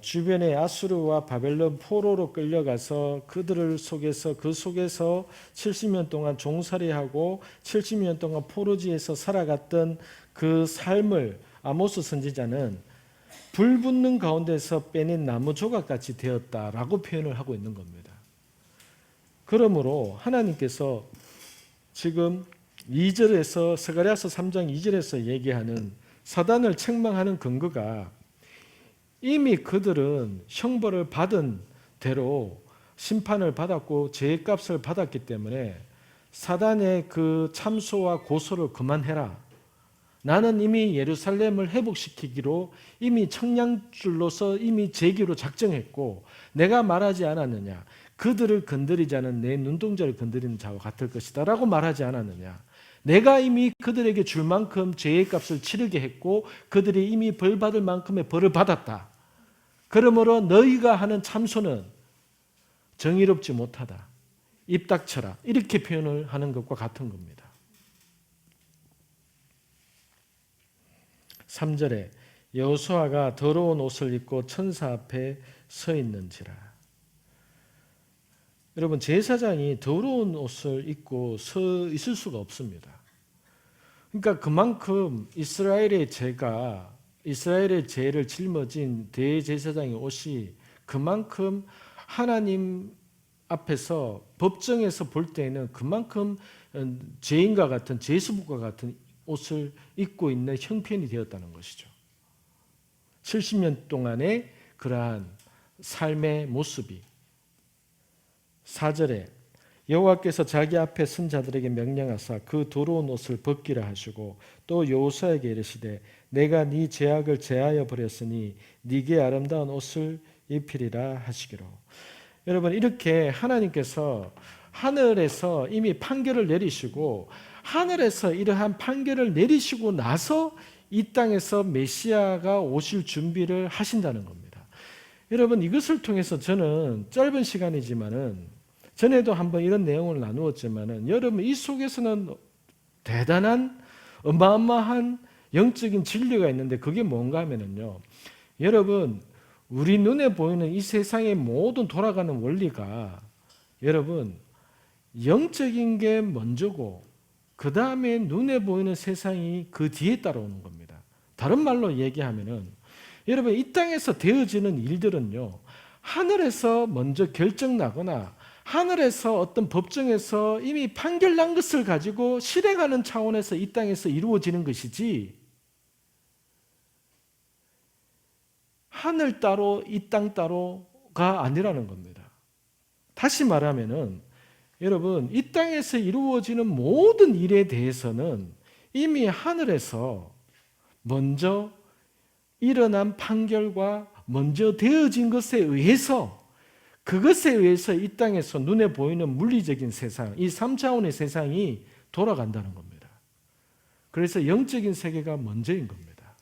주변의 아수르와 바벨론 포로로 끌려가서 그들을 속에서 그 속에서 70년 동안 종살이하고 70년 동안 포로지에서 살아갔던 그 삶을 아모스 선지자는 불 붙는 가운데서 빼낸 나무 조각같이 되었다라고 표현을 하고 있는 겁니다. 그러므로 하나님께서 지금 2절에서 스가랴서 3장 2절에서 얘기하는 사단을 책망하는 근거가 이미 그들은 형벌을 받은 대로 심판을 받았고 죄값을 받았기 때문에 사단의 그 참소와 고소를 그만해라. 나는 이미 예루살렘을 회복시키기로 이미 청량줄로서 이미 제기로 작정했고 내가 말하지 않았느냐. 그들을 건드리지 않은 내 눈동자를 건드리는 자와 같을 것이다 라고 말하지 않았느냐. 내가 이미 그들에게 줄 만큼 죄의 값을 치르게 했고 그들이 이미 벌 받을 만큼의 벌을 받았다. 그러므로 너희가 하는 참소는 정의롭지 못하다. 입 닥쳐라. 이렇게 표현을 하는 것과 같은 겁니다. 3절에 여호수아가 더러운 옷을 입고 천사 앞에 서 있는지라. 여러분 제사장이 더러운 옷을 입고 서 있을 수가 없습니다. 그러니까 그만큼 이스라엘의 죄를 짊어진 대제사장의 옷이 그만큼 하나님 앞에서 법정에서 볼 때에는 그만큼 죄인과 같은 죄수복과 같은 옷을 입고 있는 형편이 되었다는 것이죠. 70년 동안의 그러한 삶의 모습이 4절에 여호와께서 자기 앞에 선 자들에게 명령하사 그 더러운 옷을 벗기라 하시고 또 여호수아에게 이르시되 내가 네 죄악을 제하여 버렸으니 네게 아름다운 옷을 입히리라 하시기로. 여러분 이렇게 하나님께서 하늘에서 이미 판결을 내리시고 하늘에서 이러한 판결을 내리시고 나서 이 땅에서 메시아가 오실 준비를 하신다는 겁니다. 여러분 이것을 통해서 저는 짧은 시간이지만은 전에도 한번 이런 내용을 나누었지만은 여러분 이 속에서는 대단한 어마어마한 영적인 진리가 있는데 그게 뭔가 하면은요. 여러분 우리 눈에 보이는 이 세상의 모든 돌아가는 원리가 여러분 영적인 게 먼저고 그 다음에 눈에 보이는 세상이 그 뒤에 따라오는 겁니다. 다른 말로 얘기하면은 여러분 이 땅에서 되어지는 일들은요, 하늘에서 먼저 결정나거나 하늘에서 어떤 법정에서 이미 판결난 것을 가지고 실행하는 차원에서 이 땅에서 이루어지는 것이지, 하늘 따로 이 땅 따로가 아니라는 겁니다. 다시 말하면은 여러분 이 땅에서 이루어지는 모든 일에 대해서는 이미 하늘에서 먼저 일어난 판결과 먼저 되어진 것에 의해서, 그것에 의해서 이 땅에서 눈에 보이는 물리적인 세상, 이 3차원의 세상이 돌아간다는 겁니다. 그래서 영적인 세계가 먼저인 겁니다.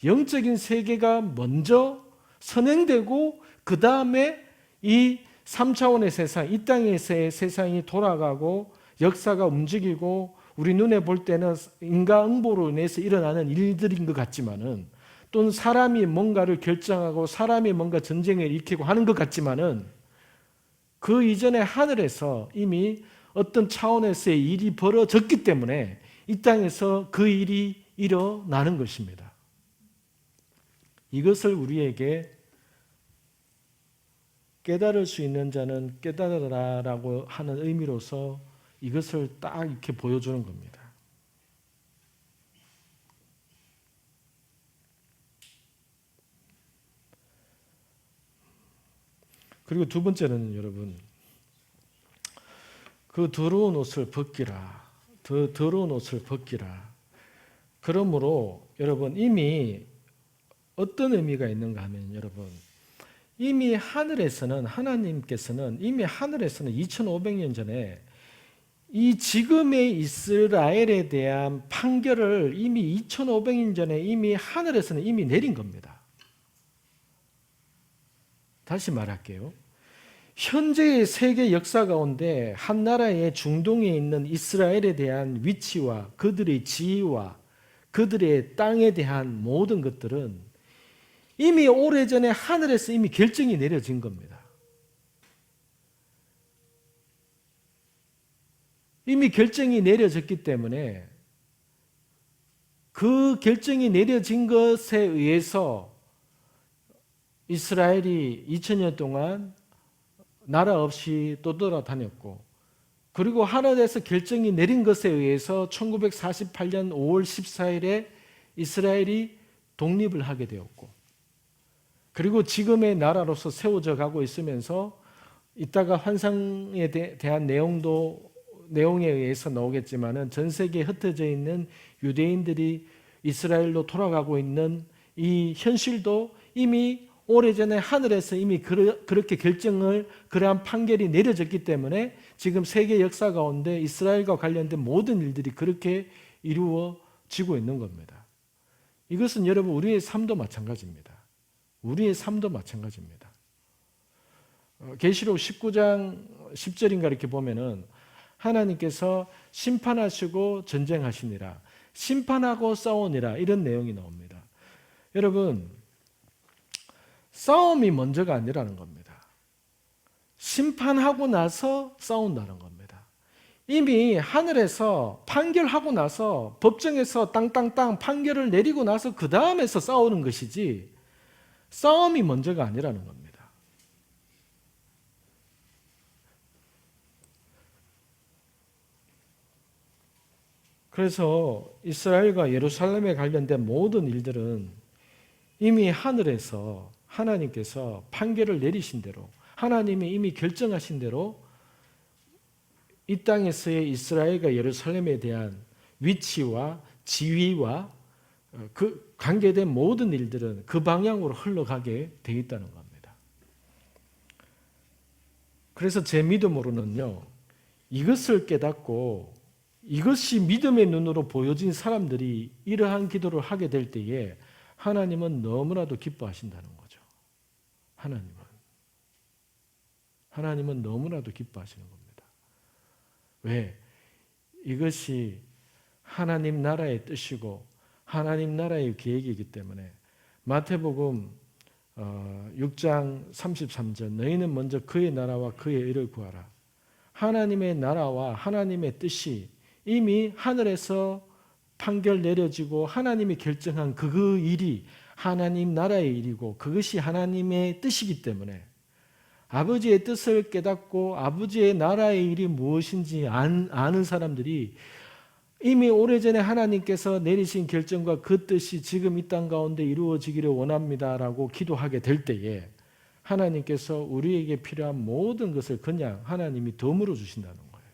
영적인 세계가 먼저 선행되고 그 다음에 이 3차원의 세상, 이 땅에서의 세상이 돌아가고 역사가 움직이고 우리 눈에 볼 때는 인과응보로 인해서 일어나는 일들인 것 같지만은, 또는 사람이 뭔가를 결정하고 사람이 뭔가 전쟁을 일으키고 하는 것 같지만은, 그 이전에 하늘에서 이미 어떤 차원에서의 일이 벌어졌기 때문에 이 땅에서 그 일이 일어나는 것입니다. 이것을 우리에게 깨달을 수 있는 자는 깨달으라라고 하는 의미로서 이것을 딱 이렇게 보여주는 겁니다. 그리고 두 번째는 여러분, 그 더러운 옷을 벗기라. 더러운 옷을 벗기라. 그러므로 여러분 이미 어떤 의미가 있는가 하면, 여러분 이미 하늘에서는, 하나님께서는 이미 하늘에서는 2500년 전에 이 지금의 이스라엘에 대한 판결을 이미 2500년 전에 이미 하늘에서는 이미 내린 겁니다. 다시 말할게요. 현재의 세계 역사 가운데 한 나라의 중동에 있는 이스라엘에 대한 위치와 그들의 지위와 그들의 땅에 대한 모든 것들은 이미 오래전에 하늘에서 이미 결정이 내려진 겁니다. 이미 결정이 내려졌기 때문에 그 결정이 내려진 것에 의해서 이스라엘이 2000년 동안 나라 없이 또 돌아다녔고, 그리고 하늘에서 결정이 내린 것에 의해서 1948년 5월 14일에 이스라엘이 독립을 하게 되었고, 그리고 지금의 나라로서 세워져 가고 있으면서, 이따가 환상에 대한 내용에 의해서 나오겠지만은 전 세계에 흩어져 있는 유대인들이 이스라엘로 돌아가고 있는 이 현실도 이미 오래전에 하늘에서 이미 그렇게 결정을, 그러한 판결이 내려졌기 때문에 지금 세계 역사 가운데 이스라엘과 관련된 모든 일들이 그렇게 이루어지고 있는 겁니다. 이것은 여러분 우리의 삶도 마찬가지입니다. 우리의 삶도 마찬가지입니다. 계시록 19장 10절인가 이렇게 보면은 하나님께서 심판하시고 전쟁하시니라, 심판하고 싸우니라, 이런 내용이 나옵니다. 여러분 싸움이 먼저가 아니라는 겁니다. 심판하고 나서 싸운다는 겁니다. 이미 하늘에서 판결하고 나서 법정에서 땅땅땅 판결을 내리고 나서 그 다음에서 싸우는 것이지, 싸움이 먼저가 아니라는 겁니다. 그래서 이스라엘과 예루살렘에 관련된 모든 일들은 이미 하늘에서 하나님께서 판결을 내리신 대로, 하나님이 이미 결정하신 대로 이 땅에서의 이스라엘과 예루살렘에 대한 위치와 지위와 그 관계된 모든 일들은 그 방향으로 흘러가게 되어 있다는 겁니다. 그래서 제 믿음으로는요, 이것을 깨닫고 이것이 믿음의 눈으로 보여진 사람들이 이러한 기도를 하게 될 때에 하나님은 너무나도 기뻐하신다는 거죠. 하나님은 너무나도 기뻐하시는 겁니다. 왜? 이것이 하나님 나라의 뜻이고 하나님 나라의 계획이기 때문에. 마태복음 6장 33절, 너희는 먼저 그의 나라와 그의 의를 구하라. 하나님의 나라와 하나님의 뜻이 이미 하늘에서 판결 내려지고 하나님이 결정한 그 일이 하나님 나라의 일이고 그것이 하나님의 뜻이기 때문에 아버지의 뜻을 깨닫고 아버지의 나라의 일이 무엇인지 아는 사람들이 이미 오래전에 하나님께서 내리신 결정과 그 뜻이 지금 이 땅 가운데 이루어지기를 원합니다라고 기도하게 될 때에 하나님께서 우리에게 필요한 모든 것을 그냥 하나님이 덤으로 주신다는 거예요.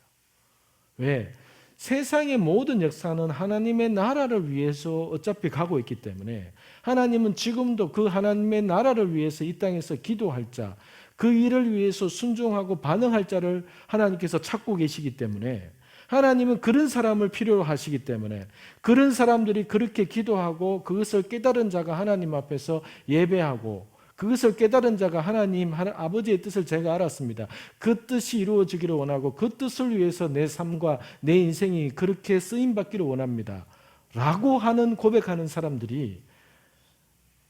왜? 세상의 모든 역사는 하나님의 나라를 위해서 어차피 가고 있기 때문에 하나님은 지금도 그 하나님의 나라를 위해서 이 땅에서 기도할 자, 그 일을 위해서 순종하고 반응할 자를 하나님께서 찾고 계시기 때문에 하나님은 그런 사람을 필요로 하시기 때문에 그런 사람들이 그렇게 기도하고 그것을 깨달은 자가 하나님 앞에서 예배하고 그것을 깨달은 자가 하나님 아버지의 뜻을 제가 알았습니다. 그 뜻이 이루어지기를 원하고 그 뜻을 위해서 내 삶과 내 인생이 그렇게 쓰임받기를 원합니다. 라고 하는 고백하는 사람들이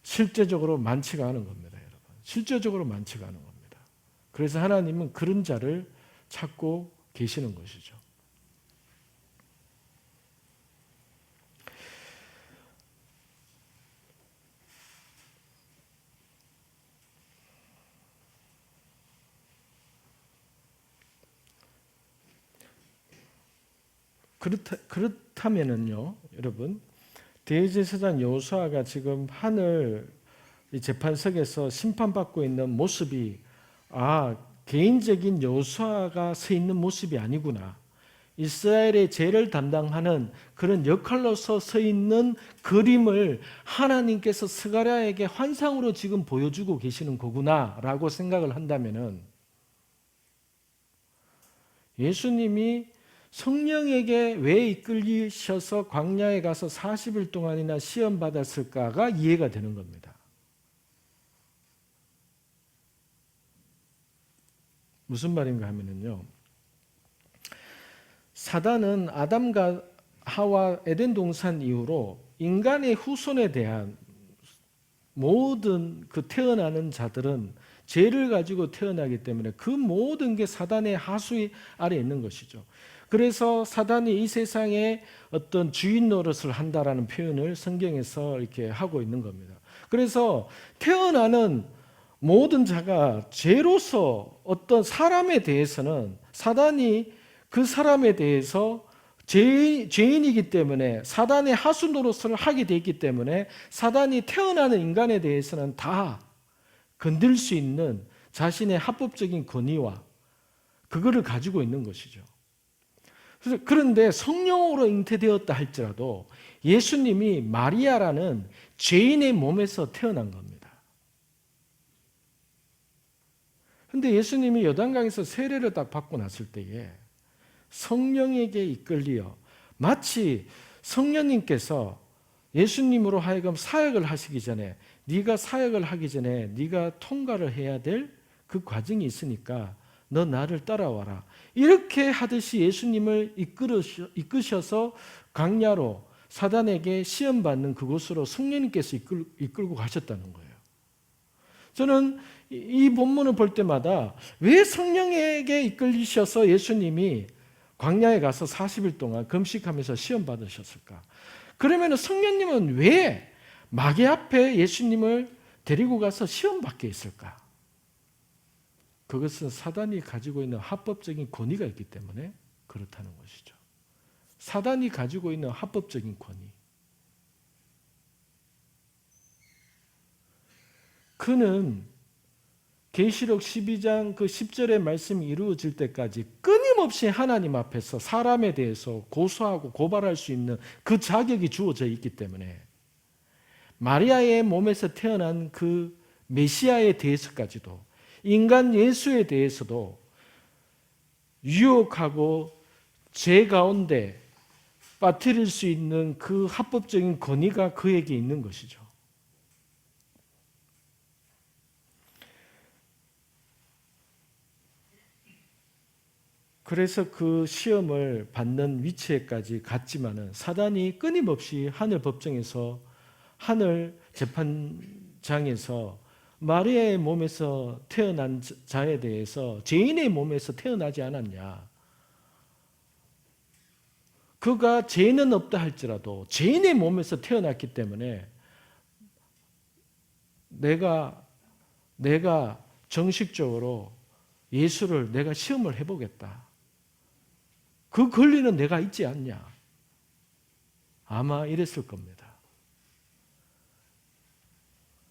실제적으로 많지가 않은 겁니다. 여러분. 실제적으로 많지가 않은 겁니다. 그래서 하나님은 그런 자를 찾고 계시는 것이죠. 그렇다면은요, 여러분, 대제사장 여호수아가 지금 하늘 재판석에서 심판받고 있는 모습이 개인적인 여호수아가 서 있는 모습이 아니구나. 이스라엘의 죄를 담당하는 그런 역할로서 서 있는 그림을 하나님께서 스가랴에게 환상으로 지금 보여주고 계시는 거구나라고 생각을 한다면은 예수님이 성령에게 왜 이끌리셔서 광야에 가서 40일 동안이나 시험 받았을까가 이해가 되는 겁니다. 무슨 말인가 하면은요. 사단은 아담과 하와 에덴 동산 이후로 인간의 후손에 대한 모든 그 태어나는 자들은 죄를 가지고 태어나기 때문에 그 모든 게 사단의 하수 아래 있는 것이죠. 그래서 사단이 이 세상에 어떤 주인 노릇을 한다라는 표현을 성경에서 이렇게 하고 있는 겁니다. 그래서 태어나는 모든 자가 죄로서 어떤 사람에 대해서는 사단이 그 사람에 대해서 죄인이기 때문에 사단의 하수 노릇을 하게 되기 때문에 사단이 태어나는 인간에 대해서는 다 건들 수 있는 자신의 합법적인 권위와 그거를 가지고 있는 것이죠. 그런데 성령으로 잉태되었다 할지라도 예수님이 마리아라는 죄인의 몸에서 태어난 겁니다. 그런데 예수님이 요단강에서 세례를 딱 받고 났을 때에 성령에게 이끌려 마치 성령님께서 예수님으로 하여금 사역을 하시기 전에 네가 사역을 하기 전에 네가 통과를 해야 될 그 과정이 있으니까 너 나를 따라와라. 이렇게 하듯이 예수님을 이끄셔서 광야로 사단에게 시험받는 그곳으로 성령님께서 이끌고 가셨다는 거예요. 저는 이 본문을 볼 때마다 왜 성령에게 이끌리셔서 예수님이 광야에 가서 40일 동안 금식하면서 시험 받으셨을까? 그러면 성령님은 왜 마귀 앞에 예수님을 데리고 가서 시험 받게 했을까? 그것은 사단이 가지고 있는 합법적인 권위가 있기 때문에 그렇다는 것이죠. 사단이 가지고 있는 합법적인 권위. 그는 계시록 12장 그 10절의 말씀이 이루어질 때까지 끊임없이 하나님 앞에서 사람에 대해서 고소하고 고발할 수 있는 그 자격이 주어져 있기 때문에 마리아의 몸에서 태어난 그 메시아에 대해서까지도 인간 예수에 대해서도 유혹하고 죄 가운데 빠뜨릴 수 있는 그 합법적인 권위가 그에게 있는 것이죠. 그래서 그 시험을 받는 위치에까지 갔지만은 사단이 끊임없이 하늘 법정에서 하늘 재판장에서 마리아의 몸에서 태어난 자에 대해서 죄인의 몸에서 태어나지 않았냐. 그가 죄는 없다 할지라도 죄인의 몸에서 태어났기 때문에 내가 정식적으로 예수를 내가 시험을 해보겠다. 그 권리는 내가 있지 않냐? 아마 이랬을 겁니다.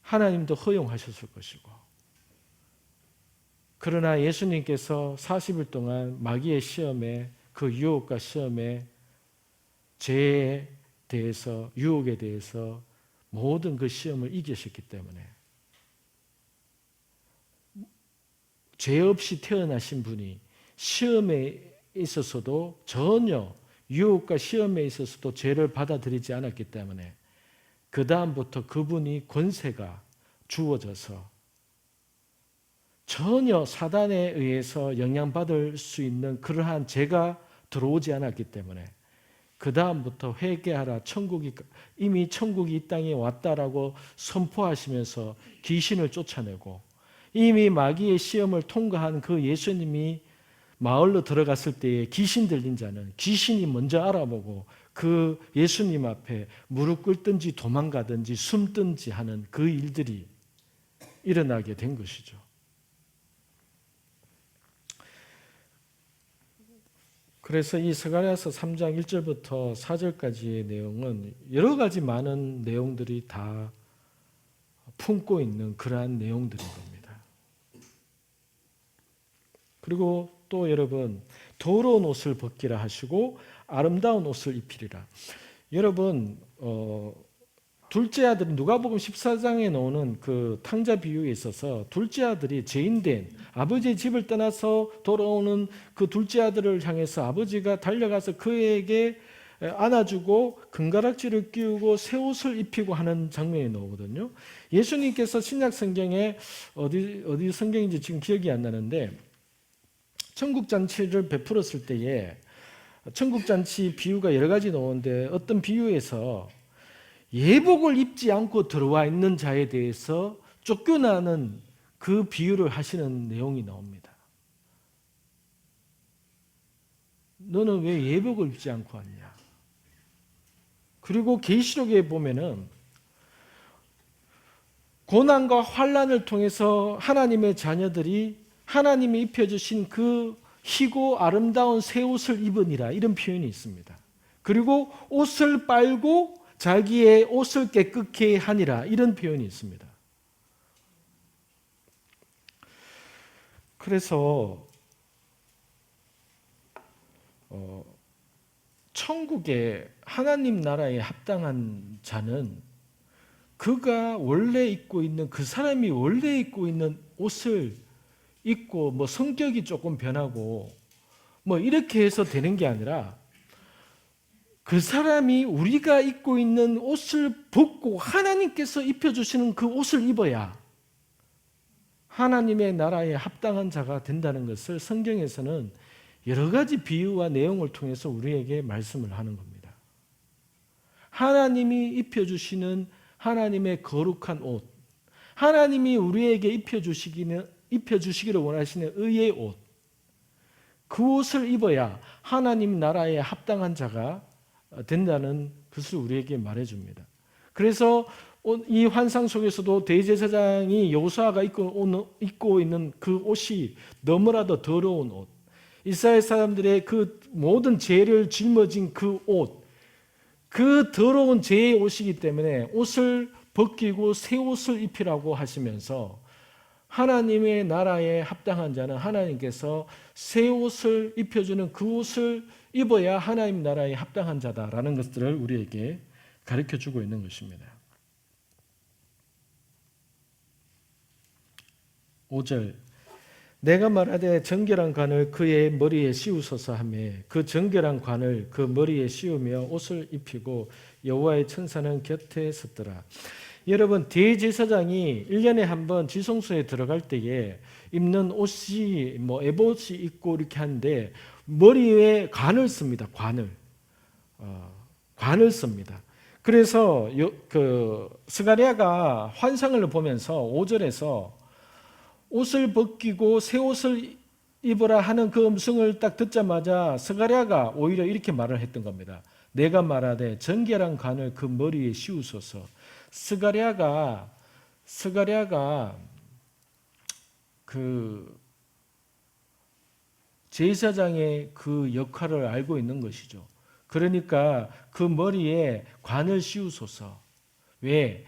하나님도 허용하셨을 것이고. 그러나 예수님께서 40일 동안 마귀의 시험에, 그 유혹과 시험에, 죄에 대해서, 유혹에 대해서 모든 그 시험을 이기셨기 때문에 죄 없이 태어나신 분이 시험에 있어서도 전혀 유혹과 시험에 있어서도 죄를 받아들이지 않았기 때문에 그 다음부터 그분이 권세가 주어져서 전혀 사단에 의해서 영향받을 수 있는 그러한 죄가 들어오지 않았기 때문에 그 다음부터 회개하라, 이미 천국이 이 땅에 왔다라고 선포하시면서 귀신을 쫓아내고, 이미 마귀의 시험을 통과한 그 예수님이 마을로 들어갔을 때에 귀신 들린 자는 귀신이 먼저 알아보고 그 예수님 앞에 무릎 꿇든지 도망가든지 숨든지 하는 그 일들이 일어나게 된 것이죠. 그래서 이 스가랴서 3장 1절부터 4절까지의 내용은 여러 가지 많은 내용들이 다 품고 있는 그러한 내용들인 겁니다. 그리고 또 여러분, 더러운 옷을 벗기라 하시고 아름다운 옷을 입히리라. 여러분, 둘째 아들은 누가복음 14장에 나오는 그 탕자 비유에 있어서 둘째 아들이 죄인된 아버지의 집을 떠나서 돌아오는 그 둘째 아들을 향해서 아버지가 달려가서 그에게 안아주고 금가락지를 끼우고 새 옷을 입히고 하는 장면이 나오거든요. 예수님께서 신약 성경에 어디 성경인지 지금 기억이 안 나는데 천국잔치를 베풀었을 때에 천국잔치 비유가 여러 가지 나오는데 어떤 비유에서 예복을 입지 않고 들어와 있는 자에 대해서 쫓겨나는 그 비유를 하시는 내용이 나옵니다. 너는 왜 예복을 입지 않고 왔냐? 그리고 계시록에 보면은 고난과 환난을 통해서 하나님의 자녀들이 하나님이 입혀주신 그 희고 아름다운 새 옷을 입으니라, 이런 표현이 있습니다. 그리고 옷을 빨고 자기의 옷을 깨끗게 하니라, 이런 표현이 있습니다. 그래서 천국에 하나님 나라에 합당한 자는 그가 원래 입고 있는, 그 사람이 원래 입고 있는 옷을 입고 뭐 성격이 조금 변하고 뭐 이렇게 해서 되는 게 아니라 그 사람이 우리가 입고 있는 옷을 벗고 하나님께서 입혀주시는 그 옷을 입어야 하나님의 나라에 합당한 자가 된다는 것을 성경에서는 여러 가지 비유와 내용을 통해서 우리에게 말씀을 하는 겁니다. 하나님이 입혀주시는 하나님의 거룩한 옷, 하나님이 우리에게 입혀주시기를 원하시는 의의 옷, 그 옷을 입어야 하나님 나라에 합당한 자가 된다는 것을 우리에게 말해줍니다. 그래서 이 환상 속에서도 대제사장이 여호수아가 입고 있는 그 옷이 너무나도 더러운 옷, 이스라엘 사람들의 그 모든 죄를 짊어진 그 옷, 그 더러운 죄의 옷이기 때문에 옷을 벗기고 새 옷을 입히라고 하시면서 하나님의 나라에 합당한 자는 하나님께서 새 옷을 입혀주는 그 옷을 입어야 하나님 나라에 합당한 자다라는 것들을 우리에게 가르쳐주고 있는 것입니다. 5절, 내가 말하되 정결한 관을 그의 머리에 씌우소서 하며 그 정결한 관을 그 머리에 씌우며 옷을 입히고 여호와의 천사는 곁에 섰더라. 여러분, 대제사장이 1년에 한 번 지성소에 들어갈 때에 입는 옷이 뭐 에봇이 있고 이렇게 하는데 머리에 관을 씁니다. 관을 씁니다. 그래서 그 스가랴가 환상을 보면서 5절에서 옷을 벗기고 새 옷을 입어라 하는 그 음성을 딱 듣자마자 스가랴가 오히려 이렇게 말을 했던 겁니다. 내가 말하되 정결한 관을 그 머리에 씌우소서. 스가랴가 그 제사장의 그 역할을 알고 있는 것이죠. 그러니까 그 머리에 관을 씌우소서. 왜?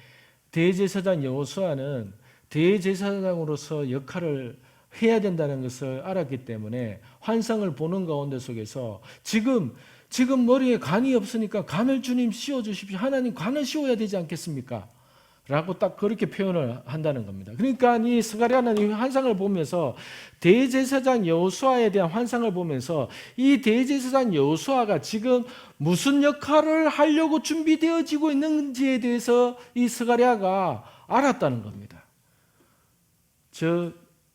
대제사장 여호수아는 대제사장으로서 역할을 해야 된다는 것을 알았기 때문에 환상을 보는 가운데 속에서 지금 머리에 관이 없으니까 관을 주님 씌워 주십시오. 하나님 관을 씌워야 되지 않겠습니까? 라고 딱 그렇게 표현을 한다는 겁니다. 그러니까 이 스가랴는 이 환상을 보면서 대제사장 여호수아에 대한 환상을 보면서 이 대제사장 여호수아가 지금 무슨 역할을 하려고 준비되어지고 있는지에 대해서 이 스가랴가 알았다는 겁니다.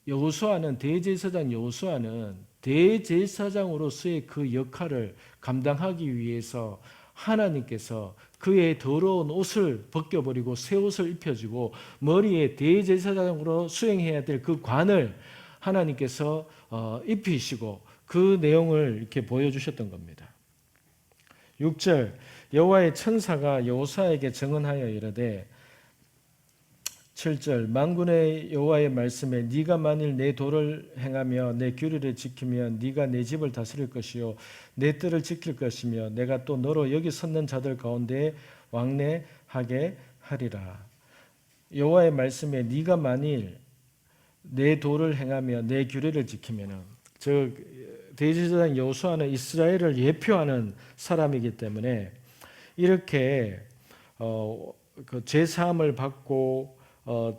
여호수아는 대제사장 여호수아는 대제사장으로서의 그 역할을 감당하기 위해서 하나님께서 그의 더러운 옷을 벗겨버리고 새 옷을 입혀주고 머리에 대제사장으로 수행해야 될 그 관을 하나님께서 입히시고 그 내용을 이렇게 보여주셨던 겁니다. 6절 여호와의 천사가 여호수아에게 증언하여 이르되 7절 만군의 여호와의 말씀에 네가 만일 내 도를 행하며 내 규례를 지키면 네가 내 집을 다스릴 것이요 내 뜰을 지킬 것이며 내가 또 너로 여기 섰는 자들 가운데 왕래하게 하리라. 여호와의 말씀에 네가 만일 내 도를 행하며 내 규례를 지키면은 대제사장 여호수아는 이스라엘을 예표하는 사람이기 때문에 이렇게 그 제사함을 받고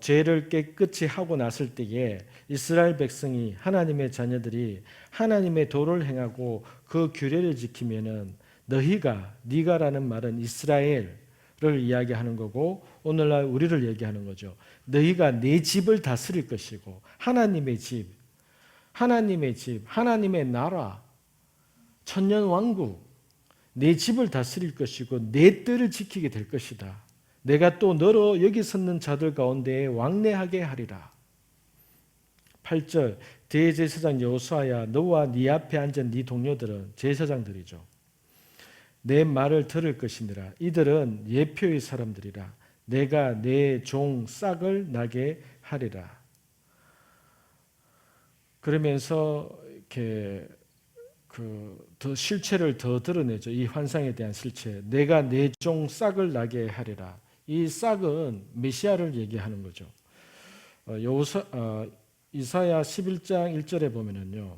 죄를 깨끗이 하고 났을 때에 이스라엘 백성이 하나님의 자녀들이 하나님의 도를 행하고 그 규례를 지키면은 네가라는 말은 이스라엘을 이야기하는 거고 오늘날 우리를 얘기하는 거죠. 너희가 내 집을 다스릴 것이고 하나님의 집, 하나님의 나라, 천년 왕국, 내 집을 다스릴 것이고 내 뜰을 지키게 될 것이다. 내가 또 너로 여기 섰는 자들 가운데 왕래하게 하리라. 8절 대제사장 여호수아야 너와 네 앞에 앉은 네 동료들은 제사장들이죠. 내 말을 들을 것이니라. 이들은 예표의 사람들이라. 내가 내 종 싹을 나게 하리라. 그러면서 이렇게 더 실체를 더 드러내죠. 이 환상에 대한 실체. 내가 내 종 싹을 나게 하리라. 이 싹은 메시아를 얘기하는 거죠. 이사야 11장 1절에 보면은요.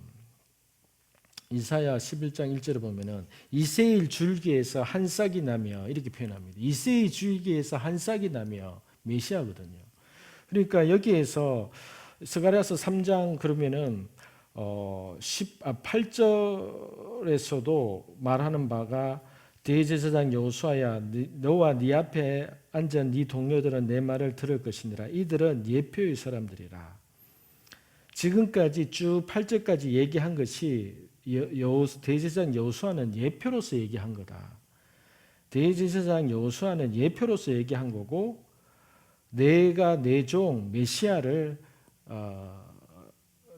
이사야 11장 1절에 보면은 이새의 줄기에서 한 싹이 나며 이렇게 표현합니다. 이새의 줄기에서 한 싹이 나며 메시아거든요. 그러니까 여기에서 스가랴서 3장 그러면은 8절에서도 말하는 바가 대제사장 여호수아야 너와 네 앞에 앉은 네 동료들은 내 말을 들을 것이니라. 이들은 예표의 사람들이라. 지금까지 쭉 8절까지 얘기한 것이 대제사장 여호수아는 예표로서 얘기한 거다. 대제사장 여호수아는 예표로서 얘기한 거고 내가 내 종 메시아를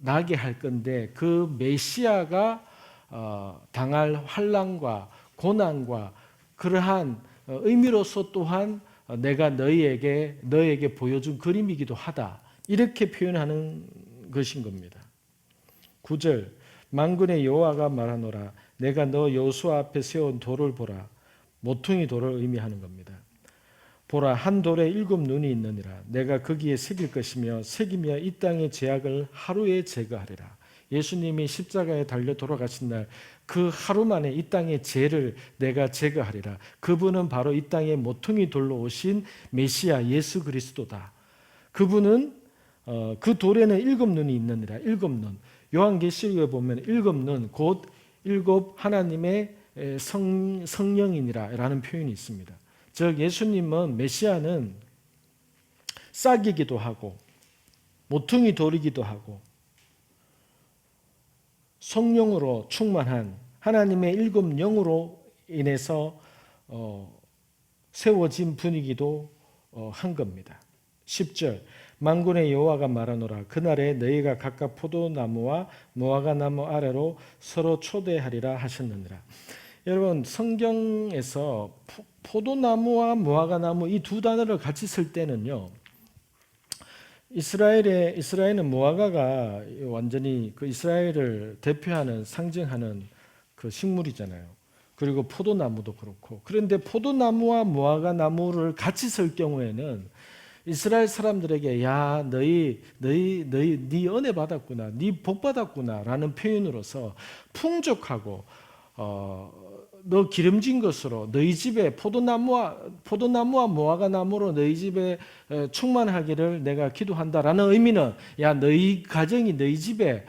나게 할 건데 그 메시아가 당할 환난과 고난과 그러한 의미로서 또한 내가 너에게 보여준 그림이기도 하다. 이렇게 표현하는 것인 겁니다. 9절 만군의 여호와가 말하노라 내가 너 여호수아 앞에 세운 돌을 보라. 모퉁이 돌을 의미하는 겁니다. 보라 한 돌에 7 눈이 있느니라. 내가 거기에 새길 것이며 새기며 이 땅의 죄악을 하루에 제거하리라. 예수님이 십자가에 달려 돌아가신 날 그 하루 만에 이 땅의 죄를 내가 제거하리라. 그분은 바로 이 땅에 모퉁이 돌로 오신 메시아 예수 그리스도다. 그분은 그 돌에는 7 눈이 있느니라. 7 눈. 요한계시록에 보면 7 눈 곧 7 하나님의 성령이니라 라는 표현이 있습니다. 즉 예수님은 메시아는 싹이기도 하고 모퉁이 돌이기도 하고 성령으로 충만한 하나님의 7 영으로 인해서 세워진 분이기도 한 겁니다. 10절 만군의 여호와가 말하노라. 그날에 너희가 각각 포도나무와 무화과나무 아래로 서로 초대하리라 하셨느니라. 여러분, 성경에서 포도나무와 무화과나무 이 두 단어를 같이 쓸 때는요, 이스라엘은 무화과가 완전히 그 이스라엘을 대표하는 상징하는 그 식물이잖아요. 그리고 포도나무도 그렇고. 그런데 포도나무와 무화과나무를 같이 쓸 경우에는 이스라엘 사람들에게 야 너희 네 은혜 받았구나, 네 복 받았구나라는 표현으로서 풍족하고 너 기름진 것으로 너희 집에 포도나무와 무화과나무로 너희 집에 충만하기를 내가 기도한다라는 의미는 야 너희 가정이 너희 집에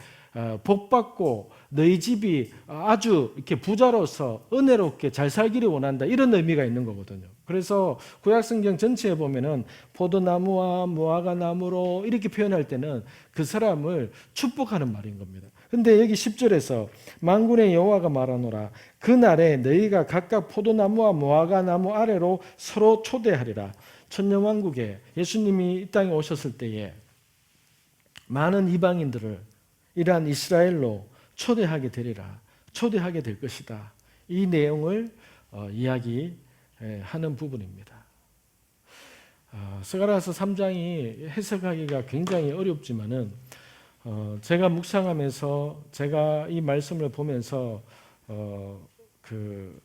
복 받고 너희 집이 아주 이렇게 부자로서 은혜롭게 잘 살기를 원한다 이런 의미가 있는 거거든요. 그래서 구약성경 전체에 보면은 포도나무와 무화과나무로 이렇게 표현할 때는 그 사람을 축복하는 말인 겁니다. 근데 여기 10절에서 만군의 여호와가 말하노라. 그날에 너희가 각각 포도나무와 무화과나무 아래로 서로 초대하리라. 천년왕국에 예수님이 이 땅에 오셨을 때에 많은 이방인들을 이러한 이스라엘로 초대하게 되리라. 초대하게 될 것이다. 이 내용을 이야기하는 부분입니다. 스가랴서 3장이 해석하기가 굉장히 어렵지만은 제가 묵상하면서 제가 이 말씀을 보면서 그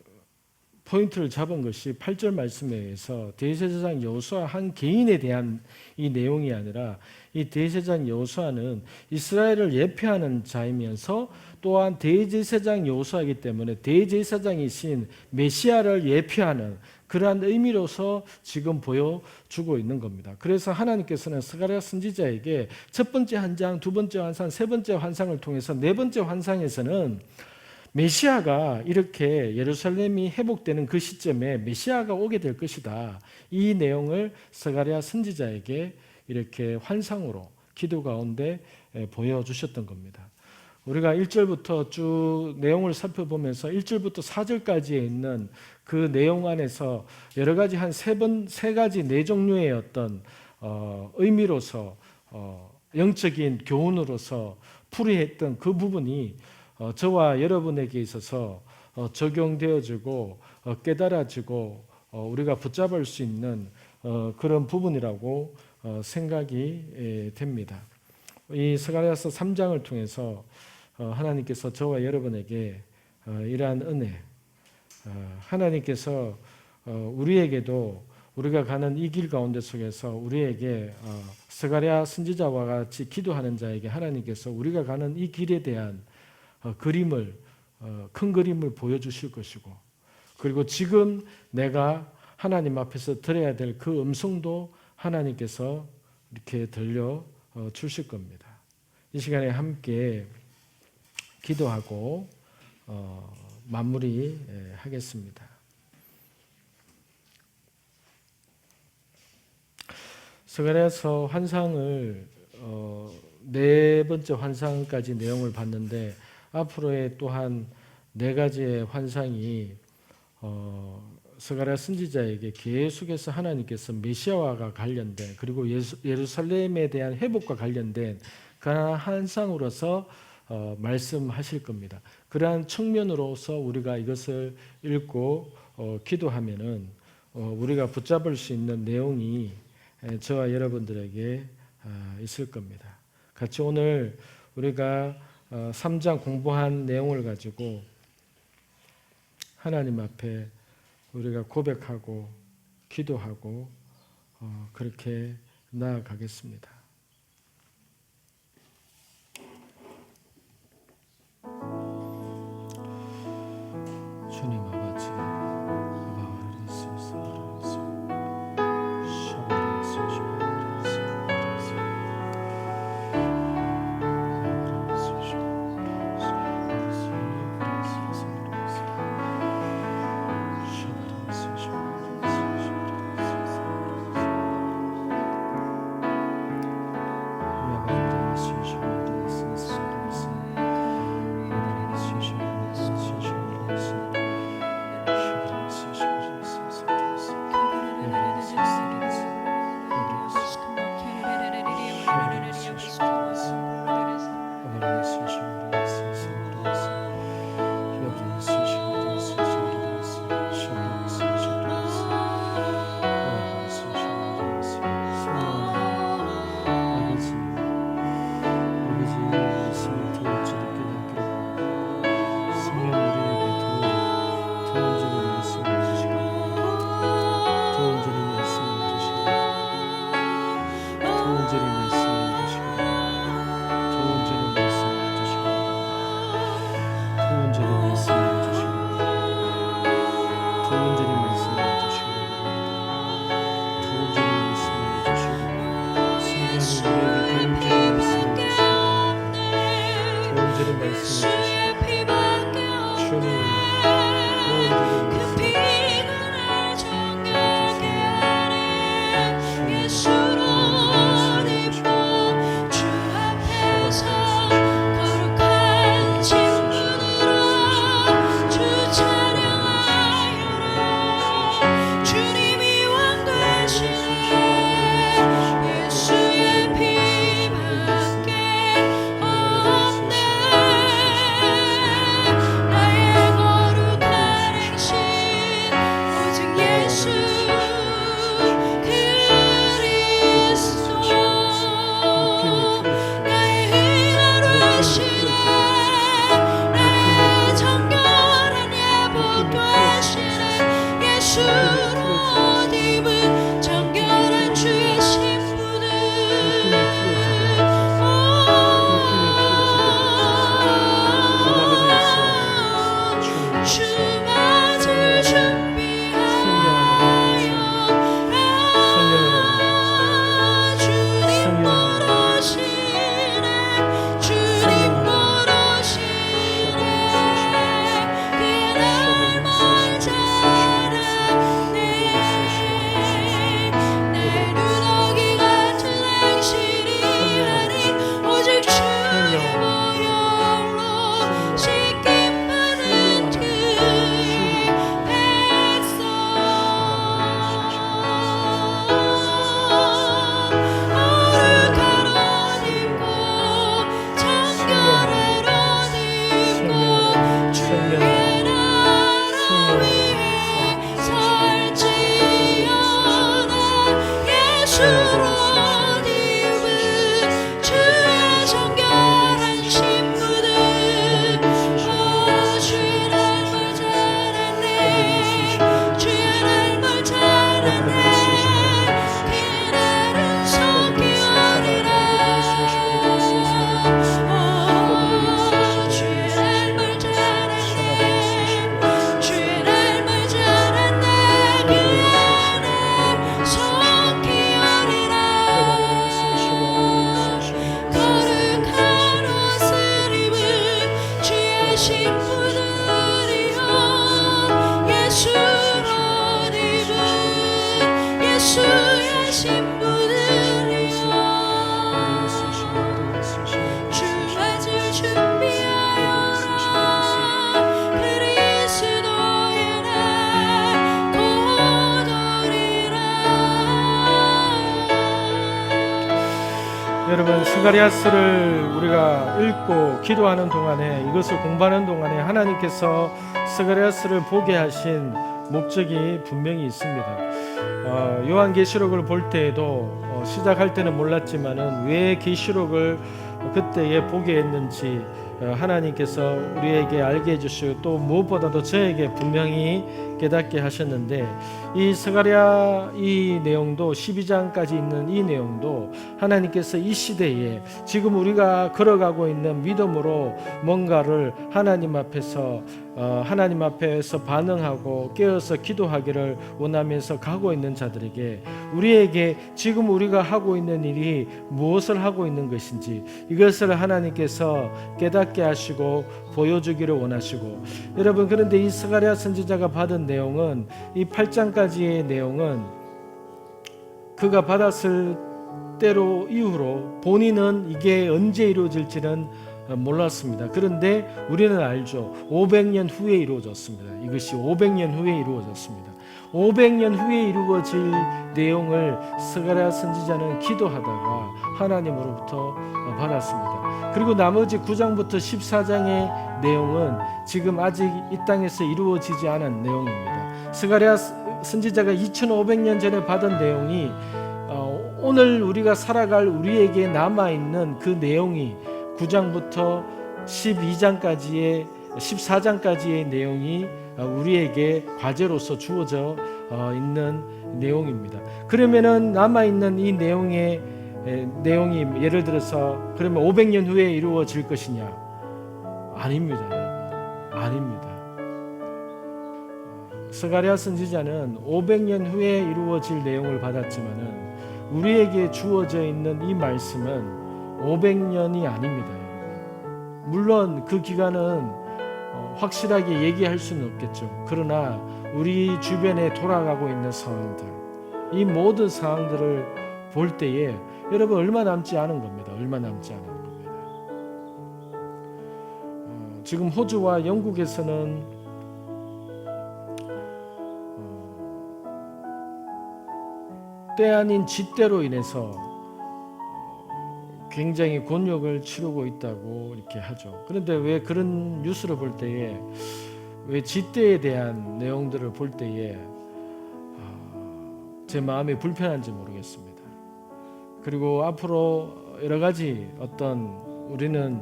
포인트를 잡은 것이 8절 말씀에 의해서 대제사장 여호수아 한 개인에 대한 이 내용이 아니라 이 대제사장 여호수아는 이스라엘을 예표하는 자이면서 또한 대제사장 여호수아이기 때문에 대제사장이신 메시아를 예표하는 그러한 의미로서 지금 보여주고 있는 겁니다. 그래서 하나님께서는 스가랴 선지자에게 첫 번째 환상, 두 번째 환상, 세 번째 환상을 통해서 네 번째 환상에서는 메시아가 이렇게 예루살렘이 회복되는 그 시점에 메시아가 오게 될 것이다. 이 내용을 스가랴 선지자에게 이렇게 환상으로 기도 가운데 보여주셨던 겁니다. 우리가 1절부터 쭉 내용을 살펴보면서 1절부터 4절까지에 있는 그 내용 안에서 여러 가지 한 세 가지 네 종류의 어떤 의미로서 영적인 교훈으로서 풀이했던 그 부분이 저와 여러분에게 있어서 적용되어지고 깨달아지고 우리가 붙잡을 수 있는 그런 부분이라고 생각이 됩니다. 이 스가랴서 3장을 통해서 하나님께서 저와 여러분에게 이러한 은혜, 하나님께서 우리에게도 우리가 가는 이 길 가운데 속에서 우리에게 스가랴 선지자와 같이 기도하는 자에게 하나님께서 우리가 가는 이 길에 대한 큰 그림을 보여주실 것이고, 그리고 지금 내가 하나님 앞에서 들어야 될 그 음성도 하나님께서 이렇게 들려 주실 겁니다. 이 시간에 함께 기도하고 마무리하겠습니다. 스가랴서 환상을 네 번째 환상까지 내용을 봤는데 앞으로의 또한 네 가지의 환상이 스가랴 선지자에게 계속해서 하나님께서 메시아와 관련된 그리고 예루살렘에 대한 회복과 관련된 그러한 환상으로서 말씀하실 겁니다. 그러한 측면으로서 우리가 이것을 읽고 기도하면은 우리가 붙잡을 수 있는 내용이 저와 여러분들에게 있을 겁니다. 같이 오늘 우리가 3장 공부한 내용을 가지고 하나님 앞에 우리가 고백하고 기도하고 그렇게 나아가겠습니다. 주님 아버지, 두번째는 말씀해 주시고 두번째는 말씀해 주시고 성령님 우리에게 두번째는 말씀해 주시고 두번째는 말씀해 주시고 주님 여러분, 스가랴스를 우리가 읽고 기도하는 동안에, 이것을 공부하는 동안에 하나님께서 스가랴스를 보게 하신 목적이 분명히 있습니다. 요한계시록을 볼 때에도 시작할 때는 몰랐지만은 왜 계시록을 그때에 보게 했는지 하나님께서 우리에게 알게 해주시고 또 무엇보다도 저에게 분명히 깨닫게 하셨는데, 이 스가랴 이 내용도 12장까지 있는 이 내용도 하나님께서 이 시대에 지금 우리가 걸어가고 있는 믿음으로 뭔가를 하나님 앞에서 반응하고 깨어서 기도하기를 원하면서 가고 있는 자들에게, 우리에게 지금 우리가 하고 있는 일이 무엇을 하고 있는 것인지 이것을 하나님께서 깨닫게 하시고 보여주기를 원하시고, 여러분, 그런데 이 스가랴 선지자가 받은 내용은, 이 8장까지의 내용은 그가 받았을 때로 이후로 본인은 이게 언제 이루어질지는 몰랐습니다. 그런데 우리는 알죠. 500년 후에 이루어졌습니다. 이것이 500년 후에 이루어졌습니다. 500년 후에 이루어질 내용을 스가랴 선지자는 기도하다가 하나님으로부터 받았습니다. 그리고 나머지 9장부터 14장의 내용은 지금 아직 이 땅에서 이루어지지 않은 내용입니다. 스가랴 선지자가 2500년 전에 받은 내용이 오늘 우리가 살아갈 우리에게 남아있는 그 내용이 9장부터 14장까지의 내용이 우리에게 과제로서 주어져 있는 내용입니다. 그러면은 남아있는 이 내용이 예를 들어서 그러면 500년 후에 이루어질 것이냐? 아닙니다. 아닙니다. 스가랴 선지자는 500년 후에 이루어질 내용을 받았지만은 우리에게 주어져 있는 이 말씀은 500년이 아닙니다. 물론 그 기간은 확실하게 얘기할 수는 없겠죠. 그러나 우리 주변에 돌아가고 있는 상황들, 이 모든 상황들을 볼 때에 여러분 얼마 남지 않은 겁니다. 얼마 남지 않은 겁니다. 지금 호주와 영국에서는 때 아닌 쥐때로 인해서 굉장히 곤욕을 치르고 있다고 이렇게 하죠. 그런데 왜 그런 뉴스를 볼 때에, 왜 쥐때에 대한 내용들을 볼 때에 제 마음이 불편한지 모르겠습니다. 그리고 앞으로 여러 가지 어떤 우리는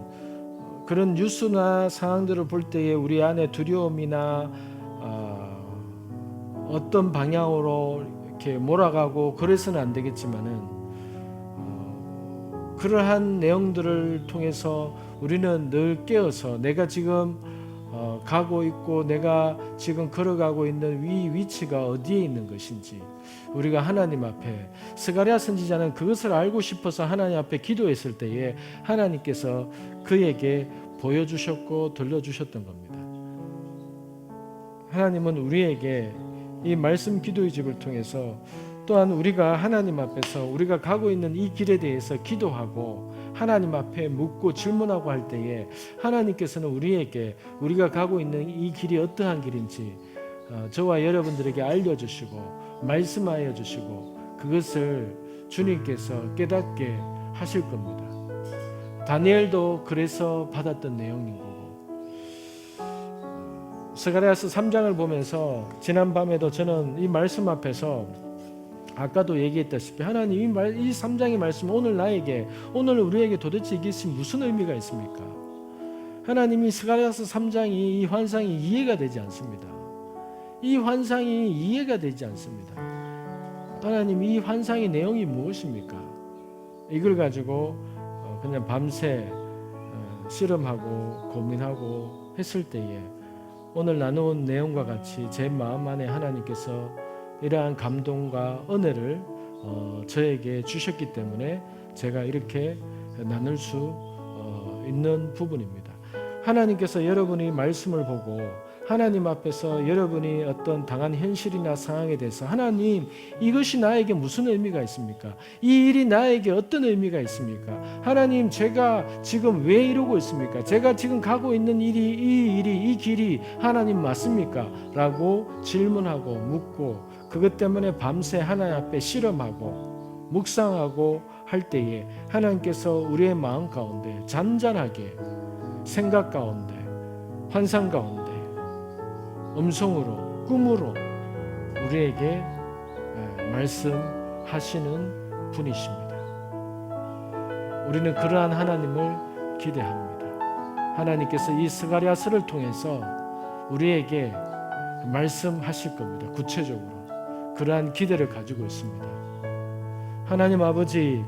그런 뉴스나 상황들을 볼 때에 우리 안에 두려움이나 어떤 방향으로 이렇게 몰아가고 그래서는 안 되겠지만은 그러한 내용들을 통해서 우리는 늘 깨어서 내가 지금 가고 있고 내가 지금 걸어가고 있는 이 위치가 어디에 있는 것인지 우리가 하나님 앞에, 스가랴 선지자는 그것을 알고 싶어서 하나님 앞에 기도했을 때에 하나님께서 그에게 보여주셨고 들려주셨던 겁니다. 하나님은 우리에게 이 말씀 기도의 집을 통해서 또한 우리가 하나님 앞에서 우리가 가고 있는 이 길에 대해서 기도하고 하나님 앞에 묻고 질문하고 할 때에 하나님께서는 우리에게 우리가 가고 있는 이 길이 어떠한 길인지 저와 여러분들에게 알려주시고 말씀하여 주시고 그것을 주님께서 깨닫게 하실 겁니다. 다니엘도 그래서 받았던 내용인 거고, 스가랴서 3장을 보면서 지난밤에도 저는 이 말씀 앞에서 아까도 얘기했다시피 하나님 이 3장의 말씀 오늘 우리에게 도대체 이것이 무슨 의미가 있습니까? 하나님이 스가랴서 3장이 이 환상이 이해가 되지 않습니다. 이 환상이 이해가 되지 않습니다. 하나님 이 환상의 내용이 무엇입니까? 이걸 가지고 그냥 밤새 실험하고 고민하고 했을 때에 오늘 나눈 내용과 같이 제 마음 안에 하나님께서 이러한 감동과 은혜를 저에게 주셨기 때문에 제가 이렇게 나눌 수 있는 부분입니다. 하나님께서 여러분이 말씀을 보고 하나님 앞에서 여러분이 어떤 당한 현실이나 상황에 대해서 하나님 이것이 나에게 무슨 의미가 있습니까? 이 일이 나에게 어떤 의미가 있습니까? 하나님 제가 지금 왜 이러고 있습니까? 제가 지금 가고 있는 이 길이 하나님 맞습니까? 라고 질문하고 묻고 그것 때문에 밤새 하나님 앞에 실험하고 묵상하고 할 때에 하나님께서 우리의 마음 가운데 잔잔하게 생각 가운데 환상 가운데 음성으로 꿈으로 우리에게 말씀하시는 분이십니다. 우리는 그러한 하나님을 기대합니다. 하나님께서 이 스가랴서를 통해서 우리에게 말씀하실 겁니다. 구체적으로 그러한 기대를 가지고 있습니다. 하나님 아버지,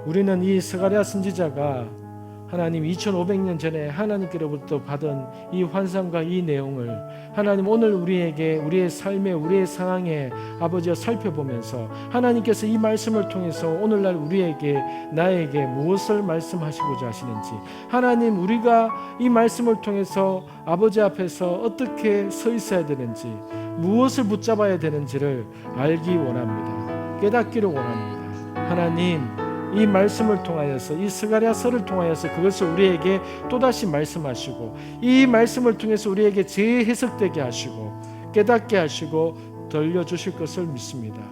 우리는 이 스가랴 선지자가 하나님 2500년 전에 하나님께로부터 받은 이 환상과 이 내용을 하나님 오늘 우리에게 우리의 삶에 우리의 상황에 아버지와 살펴보면서 하나님께서 이 말씀을 통해서 오늘날 우리에게 나에게 무엇을 말씀하시고자 하시는지 하나님 우리가 이 말씀을 통해서 아버지 앞에서 어떻게 서 있어야 되는지 무엇을 붙잡아야 되는지를 알기 원합니다. 깨닫기를 원합니다. 하나님 이 말씀을 통하여서 이 스가랴서를 통하여서 그것을 우리에게 또다시 말씀하시고 이 말씀을 통해서 우리에게 재해석되게 하시고 깨닫게 하시고 들려주실 것을 믿습니다.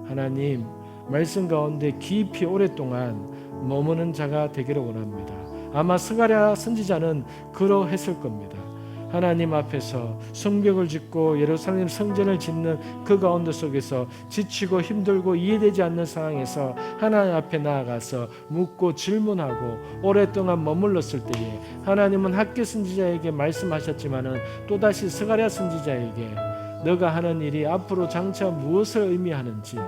하나님 말씀 가운데 깊이 오랫동안 머무는 자가 되기를 원합니다. 아마 스가랴 선지자는 그러했을 겁니다. 하나님 앞에서 성벽을 짓고 예루살렘 성전을 짓는 그 가운데 속에서 지치고 힘들고 이해되지 않는 상황에서 하나님 앞에 나아가서 묻고 질문하고 오랫동안 머물렀을 때에 하나님은 학개 선지자에게 말씀하셨지만은 또다시 스가랴 선지자에게 너가 하는 일이 앞으로 장차 무엇을 의미하는지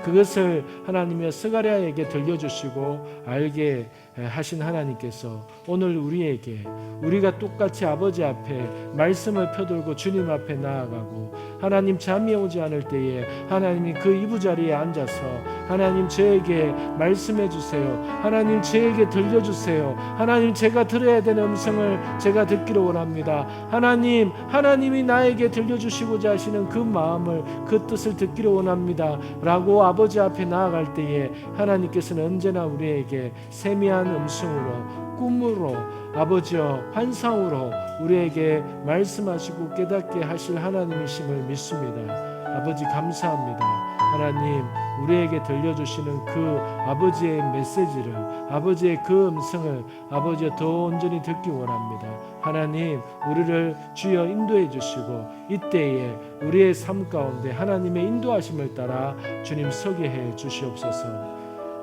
그것을 하나님의 스가랴에게 들려주시고 알게 하신 하나님께서 오늘 우리에게 우리가 똑같이 아버지 앞에 말씀을 펴들고 주님 앞에 나아가고 하나님 잠이 오지 않을 때에 하나님이 그 이부자리에 앉아서 하나님 저에게 말씀해 주세요. 하나님 저에게 들려주세요. 하나님 제가 들어야 되는 음성을 제가 듣기를 원합니다. 하나님이 나에게 들려주시고자 하시는 그 마음을 그 뜻을 듣기를 원합니다 라고 아버지 앞에 나아갈 때에 하나님께서는 언제나 우리에게 세미한 음성으로 꿈으로 아버지여 환상으로 우리에게 말씀하시고 깨닫게 하실 하나님이심을 믿습니다. 아버지 감사합니다. 하나님 우리에게 들려주시는 그 아버지의 메시지를 아버지의 그 음성을 아버지여 더 온전히 듣기 원합니다. 하나님 우리를 주여 인도해 주시고 이때에 우리의 삶 가운데 하나님의 인도하심을 따라 주님 서게 해 주시옵소서.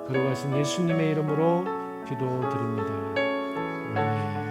걸어가신 예수님의 이름으로 기도드립니다. 아멘.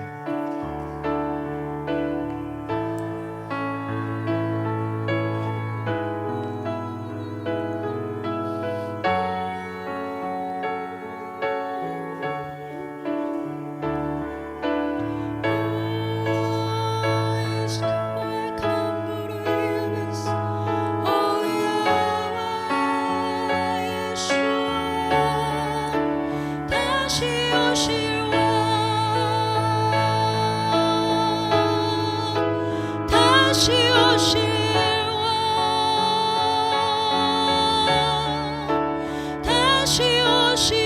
다시 오실